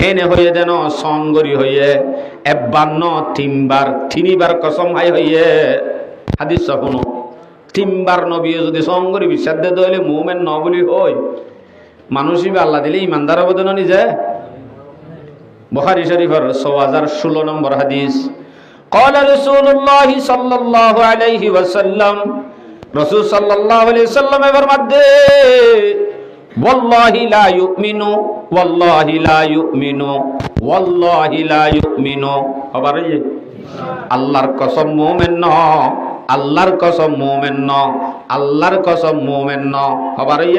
এনে হইয়ে দেন সঙ্গরি হইয়ে একবার ন তিনবার কসম হাই হইয়ে। হাদিস শুনো, 3 বার নবী যদি সঙ্গরি বিশ্বাস দে দইলে মুমিন ন বলি হই, মানুষই বা আল্লাহ দিলে ইমানদার হবে না নিজে। বুখারী শরীফের 6016 নম্বর হাদিস, قال رسول الله صلى الله عليه وسلم, রাসূল সাল্লাল্লাহু আলাইহি ওয়াসাল্লাম ফরমাতে ওয়াল্লাহি লা ইউমিনু ওয়াল্লাহি লা ইউমিনু ওয়াল্লাহি লা ইউমিনু, খবর এই আল্লাহর কসম মুমিন ন, আল্লাহর কসম মুমিন ন, আল্লাহর কসম মুমিন ন, খবর এই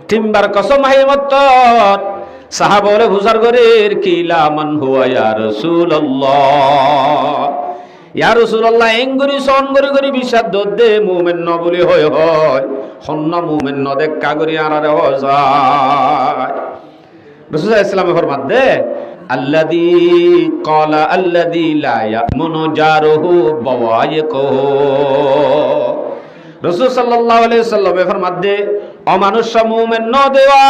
তিনবার কসম হাই মত। সাহাবা বলে বুঝার করে কিলা মান হুয়া ইয়া রাসূলুল্লাহ, ইয়া রাসূলুল্লাহ এঙ্গুরি সন করে বিশ্বাস দে মুমিন ন বলি হয় হয় হন্ন মুমিন ন দেখ কাগরি আরারে হয়। রাসূল ইসলামে ফরমাত দে আল্লাযী ক্বালা আল্লাযী লা ইয়ামুনু জারুহু বাওয়াইকুহু, রাসূল সাল্লাল্লাহু আলাইহি ওয়াসাল্লামে ফরমাত দে অমানুষ মুমিন ন দেওয়া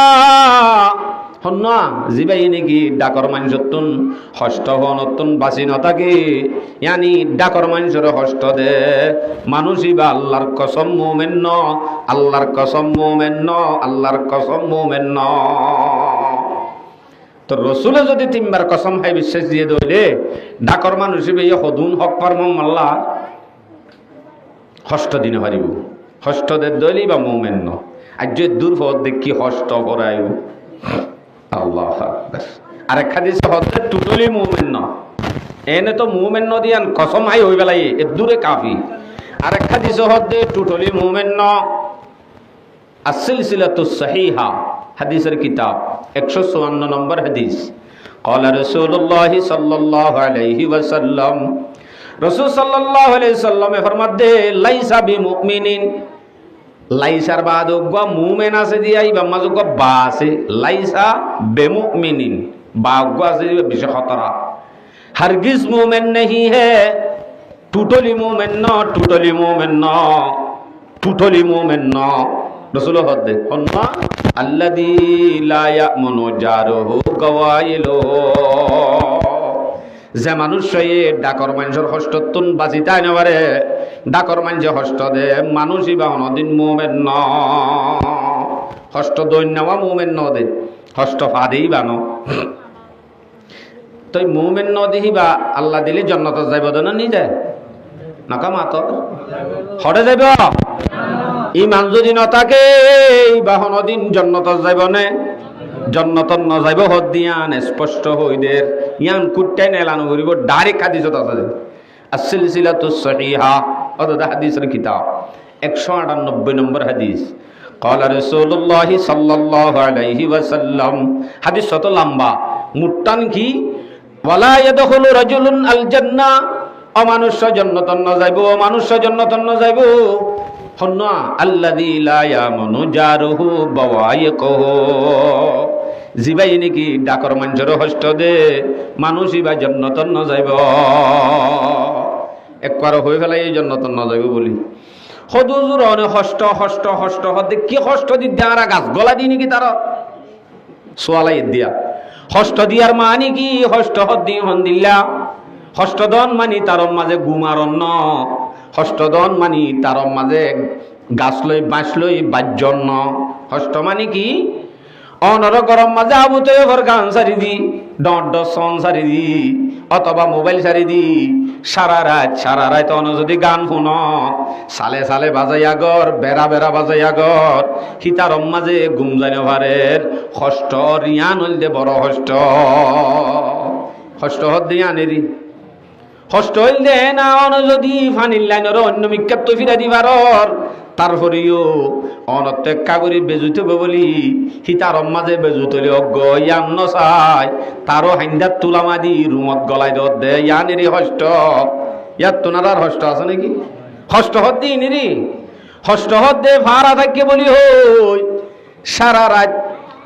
হন্না জিবাই নাকি ডাকর মানুষতুন হস্ত হনতুন বাঁচি নথাকে, ইয়ানি ডাকর মানুষের হস্ত দে মানুষই বা আল্লাহর কসম মুমিন ন, আল্লাহর কসম মুমিন ন, আল্লাহর কসম মুমিন ন। তো রসুলে যদি 3 বার কসম খাই বিশ্বাস দিয়ে দইলে ডাকর মানুষই ভাই হদুন হক পারম আল্লাহ হস্ত দিনে পারিব, হস্ত দে দইলি বা মুমিন ন। আজ দূর পথ দেখি হস্ত পরাইব। আল্লাহু আকবার। আরেক হাদিস হচ্ছে টুটলি মুমিন ন, এনে তো মুমিন ন দিয়ান কসম হাই হই বেলাই এ দূরে কাফি। আরেক হাদিস হচ্ছে টুটলি মুমিন ন, আস-সিলসিলাতুস সাহিহা হাদিসের কিতাব 154 নম্বর হাদিস। قال رسول الله صلى الله عليه وسلم, রাসূল সাল্লাল্লাহু আলাইহি ওয়াসাল্লাম ফরমাতে লাইসা বিমুমিনিন, লাইসার বাদ গো মুমিন আছে দিয়াই বা মাঝ গো বা আছে, লাইসা বেমুমিনিন বা গো আছে বিশেষ খতরা, हरगिज मोमेन नहीं है, टूटली मोमेन न, टूटली मोमेन न, टूटली मोमेन न। रसूल हद हन्ना अल्लादी ला यामुनु जारुहु गवाइलो, যে মানুষ হয়ে ডাকর মানুষের হস্তত্তুন বাঁচিতাই নেবারে ডাকর মানুষে হস্ত দে মানুষই বা অনদিন মুমেন ন হস্ত দৈন নেওয়া মুমেন ন দে হস্ত ফাদেই বানো তই মুমেন ন দিহিবা আল্লাহ দিলে জন্নত যাইব না নি যায় নাকা মাত হরে যাইব ইমান যদি নথাকে বাহন দিন জন্নত যাইব নে জন্নত নযাইব হদ দিয়ান স্পষ্ট হইদের ইয়ান কুট্টাই নেলানো করিব ডাইরেক্ট হাদিসত আছে আসিলসিলাতুস সহিহা অদা হাদিসের কিতাব 198 নম্বর হাদিস قال رسول الله صلى الله عليه وسلم হাদিস কত লম্বা মুট্টান কি ওয়ালা ইয়াদখুলু রাজুলুন আল জান্নাহ অমানুষ্য জান্নাতন ন যাইব মানুষ্য জান্নাতন ন যাইব হন্না আল্লাযী লা ইয়ামুনু জারুহু বাওয়াইকুহু জিবাই নাকি ডাকর মানুষের হস্ত দে মানুষই বা জান্নাতন ন যাইব একবার হয়ে ফেলাই এই জান্নাতন ন যাইব বলি হদুজুর অনে হস্ত হস্ত হস্ত হদে কি হস্ত দি দাঁড়া গাছ গলা দি নাকি তারা সোয়ালাই দিয়া হস্ত দিয়ার মানি কি হস্ত হদ্দি হন্দিল্লা হস্তদন মানি তার মাঝে গুমারণ্য হস্তদন মানি তার মাঝে গাছ লই বাঁশ লই বাজ্যন্ন হস্ত মানি কি অনর গরম মাঝে আবুতে ঘর গান সারি দি ডট সন সারি দি অথবা মোবাইল সারি দি সারা রাত অন যদি গান শুন সালে সালে বাজাইয়া গর বেড়া বেড়া বাজাইয়া গর সীতারম মাঝে গুম জানে ভারের হস্ত রিয়ান হইল দে বড় হস্ত হস্ত হদ রিয়ানেরি হস্ত হইল দে না অন যদি ফানির লাইনের অন্য মিক্ষাত ফিরা দিবার তারপরেও অনত্যেক্ষা করি বেজুতে বলি সীতারম মাঝে বেজুতলি অজ্ঞ ইয়ান নচাই তারও হাইন্দাত তুলামা দি রুমত গলাই দে ইয়ানেরি হস্ত ইয়াত তোনার হস্ত আছে নাকি হস্ত হদ দি নিরি হস্ত হদ দে ভাড়া থাকে বলি হই সারা রাত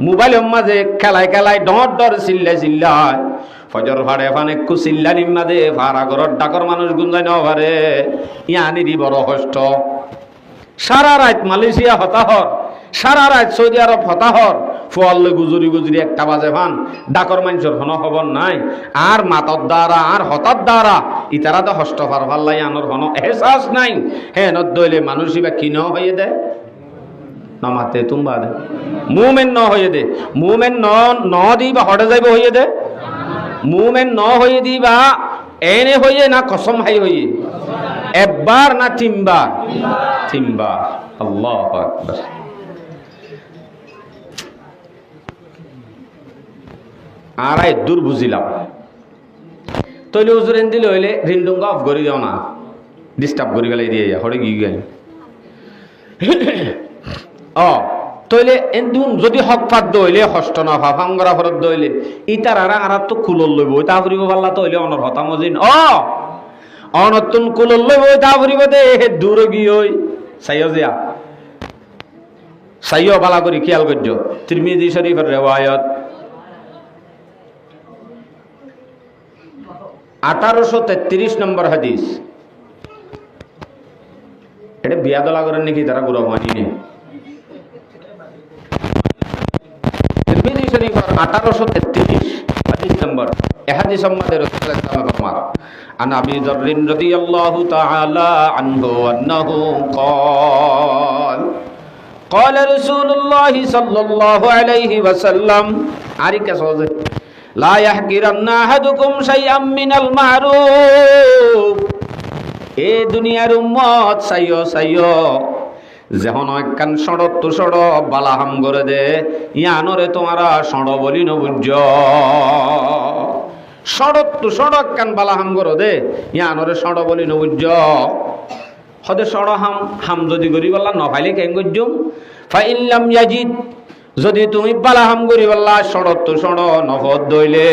মোবাইলের মাঝে খেলায় ডর ডর চিল্লায় ফজর ফাড়ে ফানে কুচিল্লানি মাঝে ভাড়া ঘরত ডাকর মানুষ গুঞ্জাই নভারে ইয়ানেরি বড় হস্ত সারা রাত মালয়েশিয়া হতাহর সারা রাত সৌদি আরব হতাহর ফুয়াল্লে গুজরি একটা বাজে ভান ডাকর মানুষের হন খবর নাই আর মাতর দ্বারা আর হতার দ্বারা ইতারা তো হস্ত ফার ভাল্লাই আনর হন এহসাস নাই হে নদলে মানুষই বা কিন হয়ে দেয় নমাতে তুমবা দে মুমেন ন হয়ে দে মুমেন ন দিবা হটে যাইব হয়ে দে মুমেন ন হয়ে দিবা এনে হয়ে না কসম হাই হয়ে একবার না তিনবার আল্লাহু আকবার আরাই দূর বুঝিলাম তইলে হুজুরেন দিলে হইলে রিন্ডুঙ্গা অফ করে দাও না ডিস্টার্ব করে গেলে দিয়ে হরে গিয়ে গেল তইলে এন্দুন যদি হক ফাদ দইলে হস্ত না ফাফাঙ্গরা ফরত দইলে ইতার আর তো কুলল লইব তা ফুরিব পাল্লা তইলে অনর হতা মজিন অনতুন কুলল লইব তা ফুরিব দে দূর গিয়ে হই সাইয়জিয়া সাইয় বালা করি খেয়াল করছো তিরমিজি শরীফের রিওয়ায়াত 1833 নম্বর হাদিস এটা বিয়া দলা করেন নাকি তারা গুরু মানি নেই তিরমিজি শরীফের 1833 হাদিস নম্বর এই হাদিস সম্বন্ধে রাসূলুল্লাহ সাল্লাল্লাহু আলাইহি ওয়াসাল্লাম আন আবি যর রাদিয়াল্লাহু তাআলা আনহু আন্নাহু قال قال رسول الله صلى الله عليه وسلم আরিকা সহজে لا يحقرن أحدكم شيئا من المعروف এ দুনিয়ার উম্মত সাইয়ো যখন একখান সড়ক তো সড়ক বালাহাম করে দে ইয়ানরে তোমারা সড় বলি নবুজ সড়ক তো সড়ক কান বালাহাম করে দে ইয়ানরে সড় বলি নবুজ হদে সড় হাম যদি করি বললা নফাইলে কেন গজ্জুম ফাইল্লাম ইয়াজিদ যদি তুমি বালাহাম করি বললা সড়ক তো সড় নফদ দইলে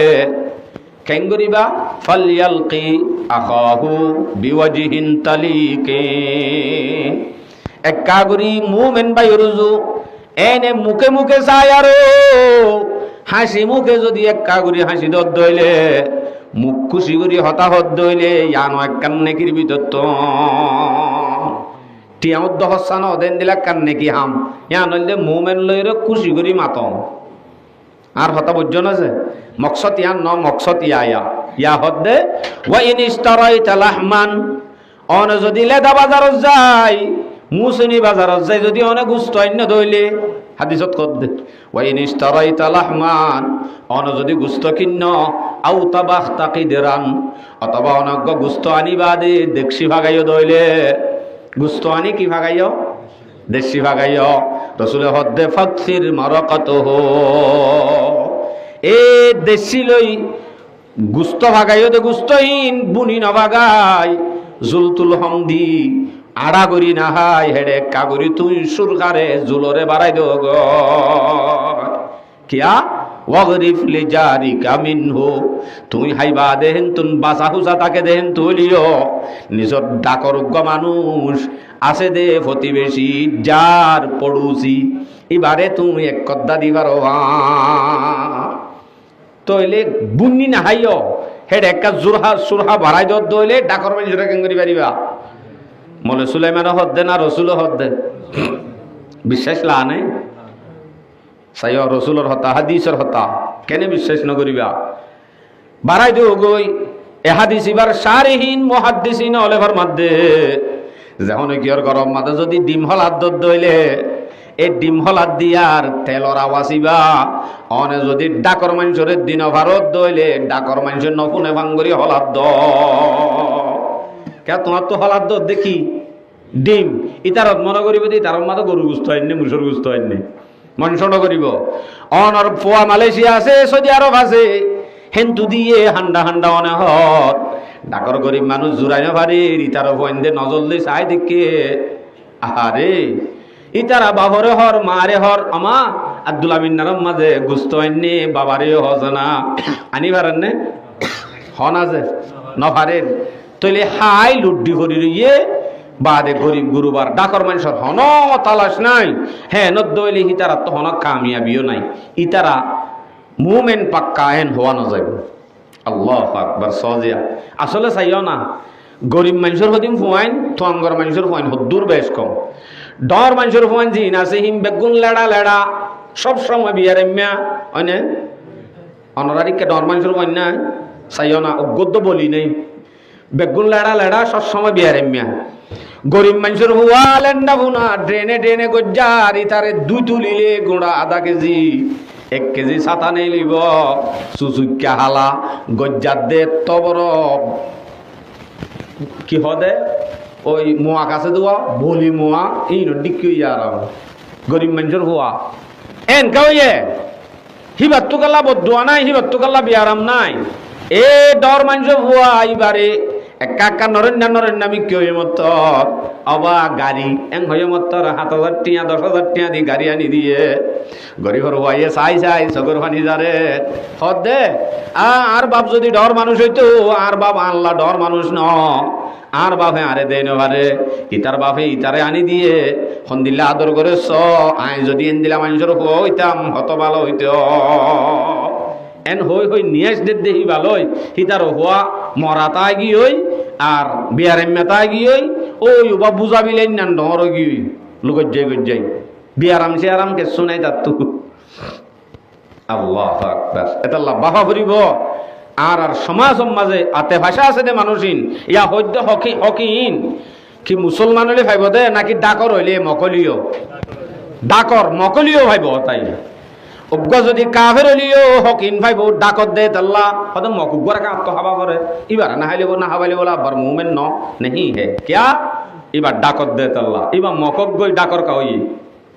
কেন করিবা ফালয়ালকি আখাহু বিওয়াজিহিন তালিকে এক কাগরি মুমিন বাই রুজু এনে মুখে মুখে চাই আর হাসি মুখে যদি এক কাগরি হাসি দত দইলে মুখ খুশি করি হতাহত দইলে ইয়ানো এক কান্নে কিরবি দত্ত টিয়াউদ্দ হসান দেন দিলা কান্নে কি হাম ইয়ান হইলে মুমিন লইরে খুশি করি মাতম আর হতা বুঝজন আছে মকসদ ইয়ান ন মকসদ ইয়া ইয়া হদ্দে ওয়া ইন ইশতারাইতা লাহমান অন যদি লেদা বাজারত যায় মুসনি বাজারত যায় যদি অনেক গুস্ত অন্য দইলে হাদিসত কদ্দে ওয়া ইন ইশতারাইতা লাহমান অন যদি গুস্ত কিন্ন আও তাবাখতা কিদরান অথবা অনেক গুস্ত আনিবা দে দেখছি ভাগাইও দইলে গুস্ত আনি কি ভাগাইও দেশি ভাগাইও রাসূলে হদ্দে ফাকসির মারাকাতুহু এ দেশি লই গুস্ত ভাগাইও দে গুস্তহীন বুনি নভাগাই জুলতুল হমদি আড়া করি না হাই হেডে কাগরি তুই সুরকারে জুলরে বাড়াই দো গ কিয়া ওয়াগরিফ লি জারিকা মিনহু তুই হাইবা দেহেন তুন বাসা হুসা তাকে দেহেন তুলিও নিজর ডাকরজ্ঞ মানুষ আছে দে প্রতিবেশী যার পড়ুছি এবারে তুমি এক কদ্দা দিবার তইলে বুনি না হাইও হেড একটা জোরহা সুরহা বাড়াই দইলে ডাকর মানুষরা কেন করি পারিবা মলে সুলাইমান হদ্দে না রসুল হদ্দে বিশ্বাস লা নাই সাইয় রসুলর হতা হাদিসর হতা কেনে বিশ্বাস নকরিবা বাড়াই দিও গই এ হাদিস ইবার সারিহীন মুহাদ্দিসিন অলেভার মধ্যে যখন কিয়র গরম মাঝে যদি ডিম হলাদ দইলে এই ডিম হলাদ দিয়ার তেলর আওয়াজিবা অনে যদি ডাকর মানুষের দিন ভারত দইলে ডাকর মানুষের নফুনে ভাঙ্গরি হলাদ দ কে তোমার তো হলাদ দ দেখি ডিম ইতারত মনে করিব দি তার মাঝে গরু গুস্ত আইনে মুসুর গুস্ত আইনে মনুষ্য নকরিব অনর পোয়া মালয়েশিয়া আছে সৌদি আরব আছে হেন্তু দিয়ে হান্ডা হান্ডা অনে হত ডাকর গরিব মানুষ জুড়াই না পারে ইতার বন্ধে নজর দিয়ে চাই দেখে আহারে ইতারা বাবরে হর মারে হর আমা আব্দুল্লাহ মিন্নারম মাঝে গুস্ত আইনে বাবারে হজনা আনি পারেন নে হন আছে নভারেন তইলে হাই লুড্ডি করি রইয়ে বাদে গরিব গুরুবার ডাকর মানুষের হন তালাশ নাই হ্যাঁ নদইলে ইতারা তো হন কামিয়াবিও নাই ইতারা মুমেন পাক্কা এন হওয়া না যাবে আল্লাহু আকবার সজিয়া আসলে চাইও না গরিব মানুষের হদিম ফুয়াইন তোয়াঙ্গর মানুষের ফুয়াইন হদ্দুর বেশ কম ডর মানুষের ফুয়াইন জিন আছে হিম বেগুন লেড়া লেড়া সব সময় বিয়ার এমিয়া অনে অনারিককে ডর মানুষের ফুয়াইন না চাইও না অজ্ঞত বলি নেই বেগুন লেড়া লেড়া সব সময় বিয়ার এমিয়া গরিব মানুষের হুয়া লেন্ডা বুনা ড্রেনে ড্রেনে গজ্জার ইতারে দুই তুলিলে গোড়া আধা কেজি 1 কেজি ছাতা নেই লইব সুসুক্কা হালা গজ্জার দে তবর কি হদে ওই মোয়া কাছে দেওয়া বলি মোয়া এই ডিকি আর গরিব মানুষের হুয়া এন কাউয়ে হিবাত্তু কাল্লা বদুয়া নাই হিবাত্তু কাল্লা বিয়ারাম নাই এ ডর মানুষের হুয়া এইবারে একা একা নরেন্দ্র নরেন্দ্রামি কেউ মত অবা গাড়ি এং হয়ে মত 7,000 টিয়া 10,000 টিয়া দি গাড়ি আনি দিয়ে গরিবর হওয়াইয়ে চাই চাই চগর ফানি যারে হদ দে আর বাপ যদি ডর মানুষ হইতো আর বাপ আল্লাহ ডর মানুষ ন আর বাপে আরে দেয় নেবারে ইতার বাপে ইতারে আনি দিয়ে সন্দিল্লা আদর করে চ আই যদি এন দিলা মানুষের হইতাম হত ভালো হইত এন হই হই নিয়েস দেখি ভালোই হিতার হওয়া মরা তাই গিয়ে আর বিয়ার মেতাই গিয়ে ওই বা বুঝাবিলেন না ডর গিয়ে লুগজ্জাই গজ্জাই বিয়ারাম সে আরাম কে শুনাই তার তু আল্লাহু আকবার এটা আল্লাহ বাবা ভরিব আর আর সমাজ মাঝে আতে ভাষা আছে দে মানুষিন ইয়া হইদ হকিন কি মুসলমান হলে ভাইব দে নাকি ডাকর হইলে মকলিও ডাকর মকলিও ভাইব তাই অজ্ঞ যদি কাফের হলিও হকিন ভাইব ডাকত দে আল্লাহ হয়তো মকুগরা কা তো হাবা করে এবার না হাইলে না হাবাইলে বলা আবার মুমেন ন নেহি হে কিয়া এবার ডাকত দে আল্লাহ এবার মকক গই ডাকর কাই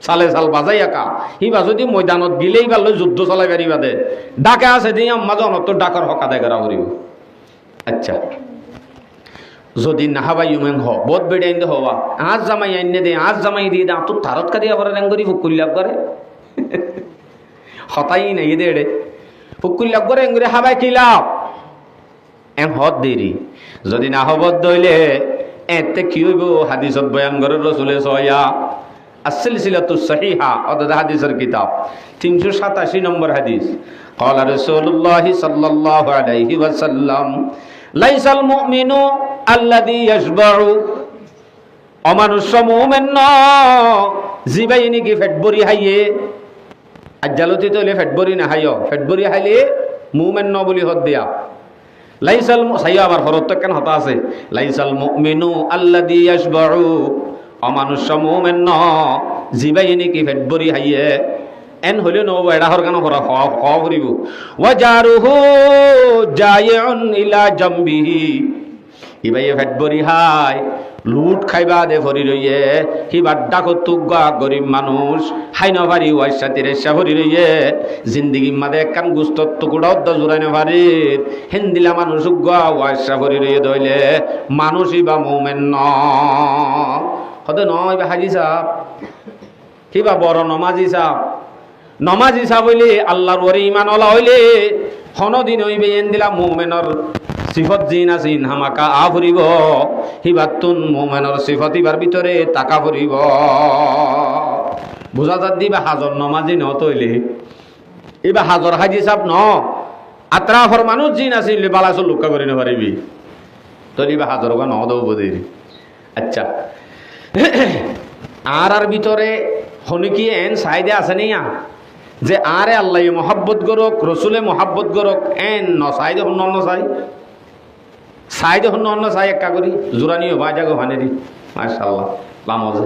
সালে সাল বাজাই একা হিবা যদি ময়দানত গিলেই বা লই যুদ্ধ চলাই পারিবা দে ডাকে আছে দিয়ে মাজন তো ডাকর হকা দে করা করিব আচ্ছা যদি না হাবাই উমেন হ বহুত বেড়ে আইন হওয়া আজ জামাই আইনে দে আজ জামাই দিয়ে দে তো তারত কা দিয়া করে রেঙ্গরি ফুকুল্লাপ করে হতাই নাই দে রে ফুকুল্লাপ করে রেঙ্গরি হাবাই কিলাপ এম হদ দেরি যদি না হবত দইলে এতে কি হইব হাদিসত বয়ান করে রাসূলে সয়া السلسلة الصحيحة هذا حديث الكتاب 387 নম্বর হাদিস قال رسول الله صلى الله عليه وسلم ليس المؤمن الذي يشبع অমানুষ্য মুমিন ন জিবাইনি কি ফেটবরি হাইয়ে আজ্জালতি তলে ফেটবরি না হাইও ফেটবরি হাইলে মুমিন ন বলি হদ দিয়া লাইসাল সাইয়া আবার হরত কেন হতা আছে লাইসাল মুমিনু আল্লাযী ইয়াশবাউ অমানুষ্য মুমিন ন জিবাই নেকি পেট ভরি হাইয়ে এন হইলে নব এডা হর কেন করা খাওয়া করিব ওয়া জারুহু জায়ুন ইলা জামবিহি ইবাইয়ে পেট ভরি হাই লুট খাইবা দে ভরি রইয়ে হিবার ডাকো তুগা গরিব মানুষ হাই না পারি ওয়ার সাথে রেশা ভরি রইয়ে জিন্দিগি মাদে একখান গুস্তর টুকুরা অদ্দ জোরাই না পারি হিন্দিলা মানুষ গা ওয়ারসা ভরি রইয়ে দইলে মানুষই বা মুমিন ন হতে নয় বা হাজি সাহেব কিবা বড় নমাজি সাহেব হইলে আল্লাহর ওরে ইমান ওলা হইলে হনদিন হইবে এন দিলা মুমিনের সিফত জিন আসিন হামাকা আ ফুরিব হিবাতুন মুমিনের সিফত ইবার ভিতরে তাকা ফুরিব বুঝা যাত দিবা হাজর নমাজি ন তইলে এবার হাজর হাজি সাহেব ন আত্রাফর মানুষ জিন আসিল বালাসল লুকা করে না পারিবি তইবা হাজর গা ন দেব বদের আচ্ছা আর ভিতরে হনকি এন সাইদে আছে নিয়া যে আরে আল্লাহ মোহাব্বত করক রসুলে মোহাব্বত করক এন ন সাইদে হন ন চাই সাইদে হন ন চাই একা করি জোরানিও বাজাগো ভানেরি মাশাআল্লাহ লামজে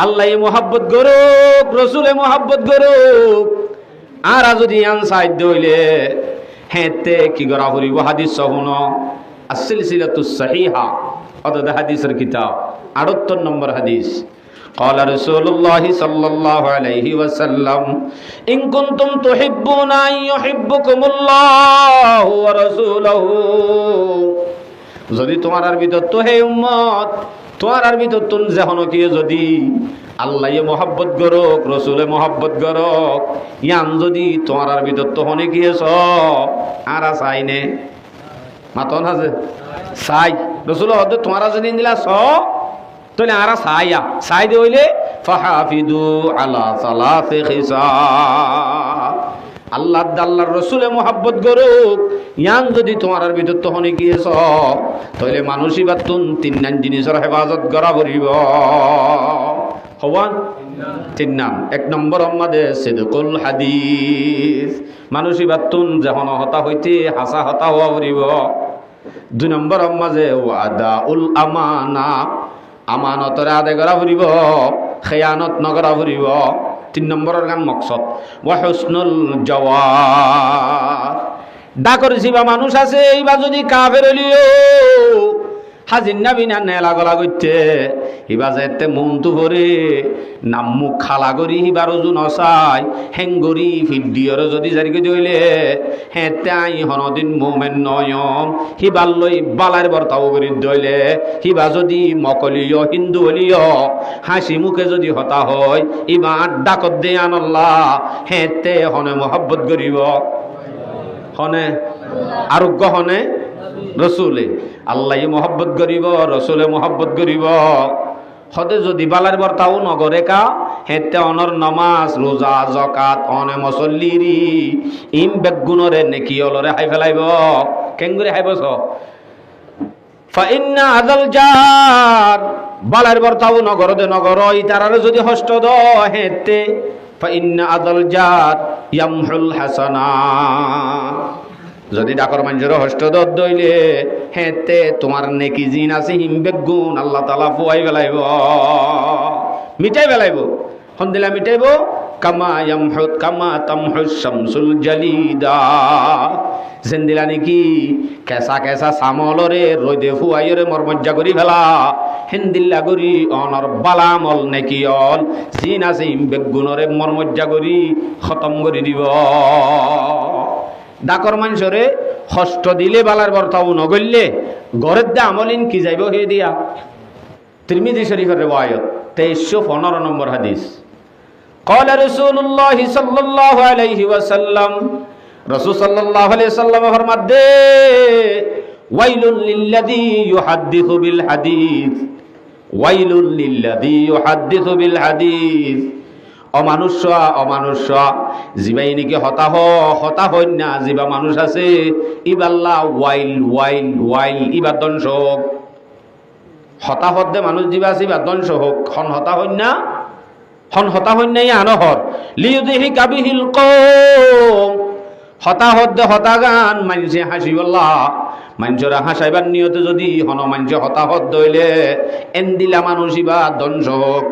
আল্লাহ মোহাব্বত করক রসুলে মোহাব্বত করক আর যদি আন সাইদ হইলে হেতে কি করা ফুরিব হাদিস শুন আসিলসিলাতুস সহিহা অর্থাৎ হাদিসের কিতাব 78 নম্বর হাদিস قال رسول الله صلى الله عليه وسلم إن كنتم تحبون أن يحبكم الله ورسوله যদি তোমার আর ভিতর তো হে উম্মত তোমার আর ভিতর তুন যেহন কি যদি আল্লাহয়ে মোহাব্বত করক রসুলে মোহাব্বত করক ইয়ান যদি তোমার আর ভিতর তো হনে গিয়েছ আর চাইনে মাতন আছে চাই রসুল হদ তোমার যদি দিলা স তাহলে আরা সাইয়া সাই দে হইলে ফাহাফিদু আলা সালাসি খিসাল আল্লাহর রসুলে মোহাব্বত করুক ইয়ান যদি তোমার ভিতর তো হনে গিয়েছ তাহলে মানুষই বাতুন তিন নাম জিনিসের হেফাজত করা করিব হওয়ান তিন নাম এক নম্বর আমাদের সিদকুল হাদিস মানুষই বাতুন যখন হতা হইতে হাসা হতা হওয়া করিব দুই নম্বর মাঝে ওয়াদা উল আমানা আমানতরে আদায় করা ফুরিব খেয়ানত নকরা ফুরিব তিন নম্বরের গান মকসদ ওয়া হুসনুল জওয়ার ডাকর জিবা মানুষ আছে এইবা যদি কাফের হলিও হাজির না বিনা নেলা গলা করতে ইবা যেতে মনটো ভরে নাম মুখ খালা করি হিবার ওজন অসাই হেঙ্গরি ভিডিওর যদি জারিকে দইলে হেতে আই হনদিন মোমেন নয়ম হিবার লই বালার বর্তাও করি দইলে হিবা যদি মকলিয় হিন্দু হলিয় হাসি মুখে যদি হতা হয় ইবা ডাকত দে আনল্লাহ হেতে হনে মহব্বত করিব হনে আরোগ্য হনে রসুলে আল্লাহ মোহাব্বত করিব রসুলে মোহাব্বত করিব হতে যদি বালার বর্তাও নগরে কা হেতে অনর নমাজ রোজা জকাত অনে মসল্লিরি ইম বেগুনরে নেকি অলরে হাই ফেলাইব কেঙ্গুরে হাইবছ ফাইন্না আদাল জার বালার বর্তাও নগর দে নগর ইতারারে যদি হষ্ট দ হেতে ফাইন্না আদাল জার ইয়ামহুল হাসানা যদি ডাকর মানুষের হষ্ট দইলে হেতে তোমার নেকি জিন আছে হিমবেগ গুণ আল্লাহ তালা ফুয়াই বেলাইব মিটাই বেলাইব সন্দিলা মিটাইব কামা তামহুস শামসুল জালিদা জেন্দিলা নেকি কেঁচা কেঁচা চামলরে রইদে ফুয়াইরে মর্মজ্জা করি ফেলা হেন্দিল্লা করি অনর বালামল নেকি অল জিন আছে হিমবেগ গুণরে মর্মজ্জা করি খতম করে দিব ডাকর মানুষরে হষ্ট দিলে বালার বর্তাও নগল্লে গড়ের দে আমলিন কি যাইব হে দিয়া তিরমিজি শরীফের রিওয়ায়াত 2315 নম্বর হাদিস قال رسول الله صلى الله عليه وسلم রাসূল সাল্লাল্লাহু আলাইহি ওয়াসাল্লাম ফরমাতে ওয়াইলুল লিল্লাযী ইউহাদ্দিসু বিল হাদিস ওয়াইলুল লিল্লাযী ইউহাদ্দিসু বিল হাদিস অমানুষ্য জিবাই নাকি হতা হই না জিবা মানুষ আছে ইবাল্লা ওয়াইল ইবার ধ্বংস হোক হতাহত দে মানুষ জিবা আছে ইবার ধ্বংস হোক হন হতা হই না আনহর লিউদিহি কাবিহিল কওম হতাহত দে হতা গান মানুষে হাসিবল্লা মানুষরা হাসাইবার নিয়তে যদি হন মানুষ হতাহত দইলে এন দিলা মানুষই বা ধ্বংস হোক।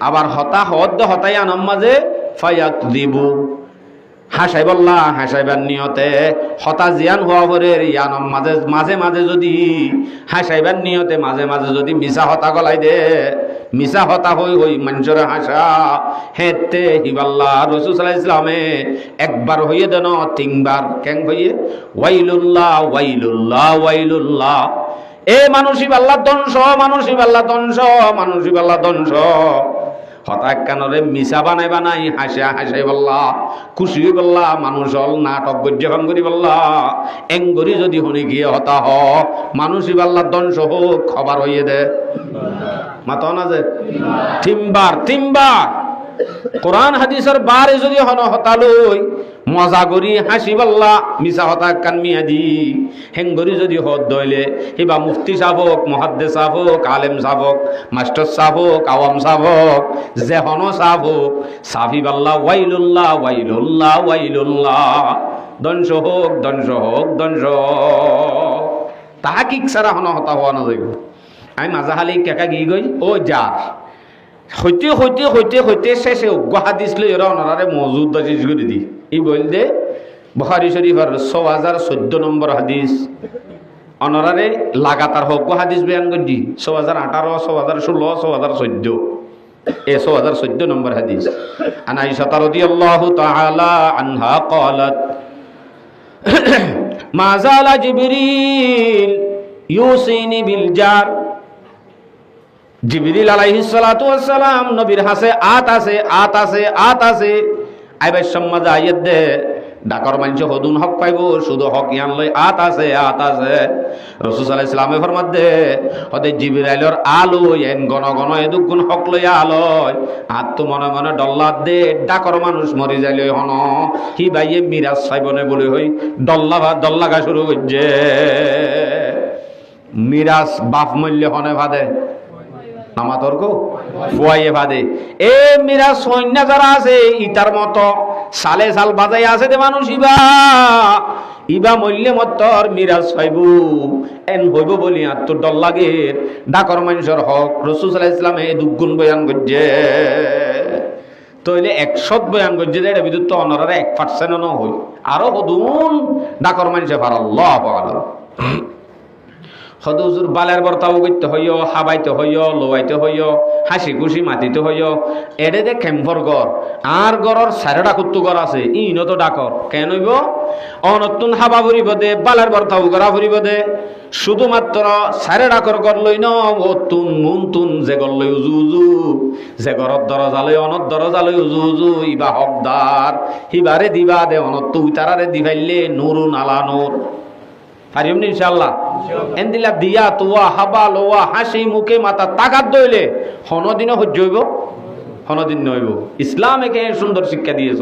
আবার হতাহত হতাই আনাম মাঝে ফায়াক দিবু হাসাই বললা হাসাইবার নিয়তে হতা জিয়ান হওয়া পরে ইয়ানম মাঝে মাঝে মাঝে যদি হাসাইবার নিয়তে মাঝে মাঝে যদি মিশা হতা গলাই দে মিশা হতা হই হই মানুষের হাসা হেতে হিবাল্লা রাসূল সাল্লাল্লাহু আলাইহি ইসলামে একবার হইয়ে দেন তিনবার কেন হইয়ে ওয়াইলুল্লাহ ওয়াইলুল্লাহ ওয়াইলুল্লাহ এ মানুষই বাল্লা ধ্বংস মানুষই বাল্লা ধ্বংস মানুষই বাল্লা ধ্বংস। হঠাৎ কানরে মিশা বানাই বানাই হাসা হাসাই বললা খুশি বললা মানুষ হল নাটক গজ্জান করি বললা এঙ্গরি যদি শুনি গিয়ে হতা হ মানুষই বাল্লা ধ্বংস হোক খবর হইয়ে দে মাতা না যে তিনবার তিনবার কোরআন হাদিসের বারে যদি হন হতালই মজা করি হাসি বললা মিশা হতা কান মিয়া দি হেঙ্গরি যদি হত দইলে হিবা মুফতি সাহেব হোক মুহাদ্দিস সাহেব হোক আলেম সাহেব হোক মাস্টার সাহেব হোক আওয়াম সাহেব হোক যে হন সাহেব হোক সাফি বললা ওয়াইলুল্লাহ ওয়াইলুল্লাহ ওয়াইলুল্লাহ ধ্বংস হোক ধ্বংস হোক ধ্বংস তাহাকিক সারা হন হতা হওয়া না যাইব। আমি মাজাহালি কেকা গিয়ে গই ও যা হইতে হইতে হইতে হইতে শেষে হাদিস লই এরা অনারে মজুদ দাজিজ করে দি ই বল দে বুখারী শরীফের 6014 নম্বর হাদিস অনারে লাগাতার হোক হাদিস বয়ান করে দি 6018 6016 6014 এ 6014 নম্বর হাদিস। আন আয়েশা রাদিয়াল্লাহু তাআলা আনহা قالت ما زال جبريل يوصيني بالجار জিবরিল আলাইহিস সালাতু ওয়াস সালাম নবীর হাসে আত আছে আত আছে আত আছে আইবার সম্মাজে আয়াত দে ডাকর মানুষ হদুন হক পাইব শুধু হক ইয়ান লই আত আছে আত আছে। রাসূল সাল্লাল্লাহু আলাইহি সাল্লামে ফরমাত দে হদে জিবরাইলের আলো এন গণ গণ এদুক গুণ হক লই আলয় আত তো মনে মনে ডল্লাত দে ডাকর মানুষ মরি যাইলে হন হি ভাইয়ে মিরাজ সাইবনে বলে হই ডল্লা গা শুরু হইছে মিরাজ বাপ মূল্য হনে ভাদে নামা তর্ক ফুয়াইয়ে ভাদে এ মিরা সৈন্য যারা আছে ইটার মতো সালে সাল বাজাই আছে দে মানুষ ইবা ইবা মূল্যে মতর মিরাজ পাইবু এন হইব বলি আর তোর ডর লাগে ডাকর মানুষের হক রাসূল সাল্লাল্লাহু আলাইহি ওয়াসাল্লাম এই দুগুণ বয়ান করছে তইলে 100 বয়ান করছে এটা বিদ্যুৎ তো অনরারে 1% ন হই আরো হদুন ডাকর মানুষে পার আল্লাহু আলাম হদুজুর বালের বর্তাও করতে হইও হাবাইতে হইও লোয়াইতে হইও হাসি খুশি মাতিতে হইও এডে দে খেম্পর গড় আর গড়র সারেডা কুত্তু গড় আছে ইনো তো ডাকর কেন হইব অনতুন হাবা ফুরিব দে বালের বর্তাও গড়া ফুরিব দে শুধুমাত্র সারে ডাকর গড় লই ন ও তুন মুন তুন যে গড় লই উজু উজু যে গড়র দরজা লই অনত দরজা লই উজু উজু ইবা হকদার হিবারে দিবা দে অনত উতারারে দিবাইলে নুরুন আলা নূর হারিম ইনশাআল্লাহ এন্দিলা দিয়া তোয়া হাবা লোয়া হাসি মুখে মাথা তাকাত দইলে হনদিনও হজ্জ হইব হনদিন নইব। ইসলাম একে সুন্দর শিক্ষা দিয়েছ।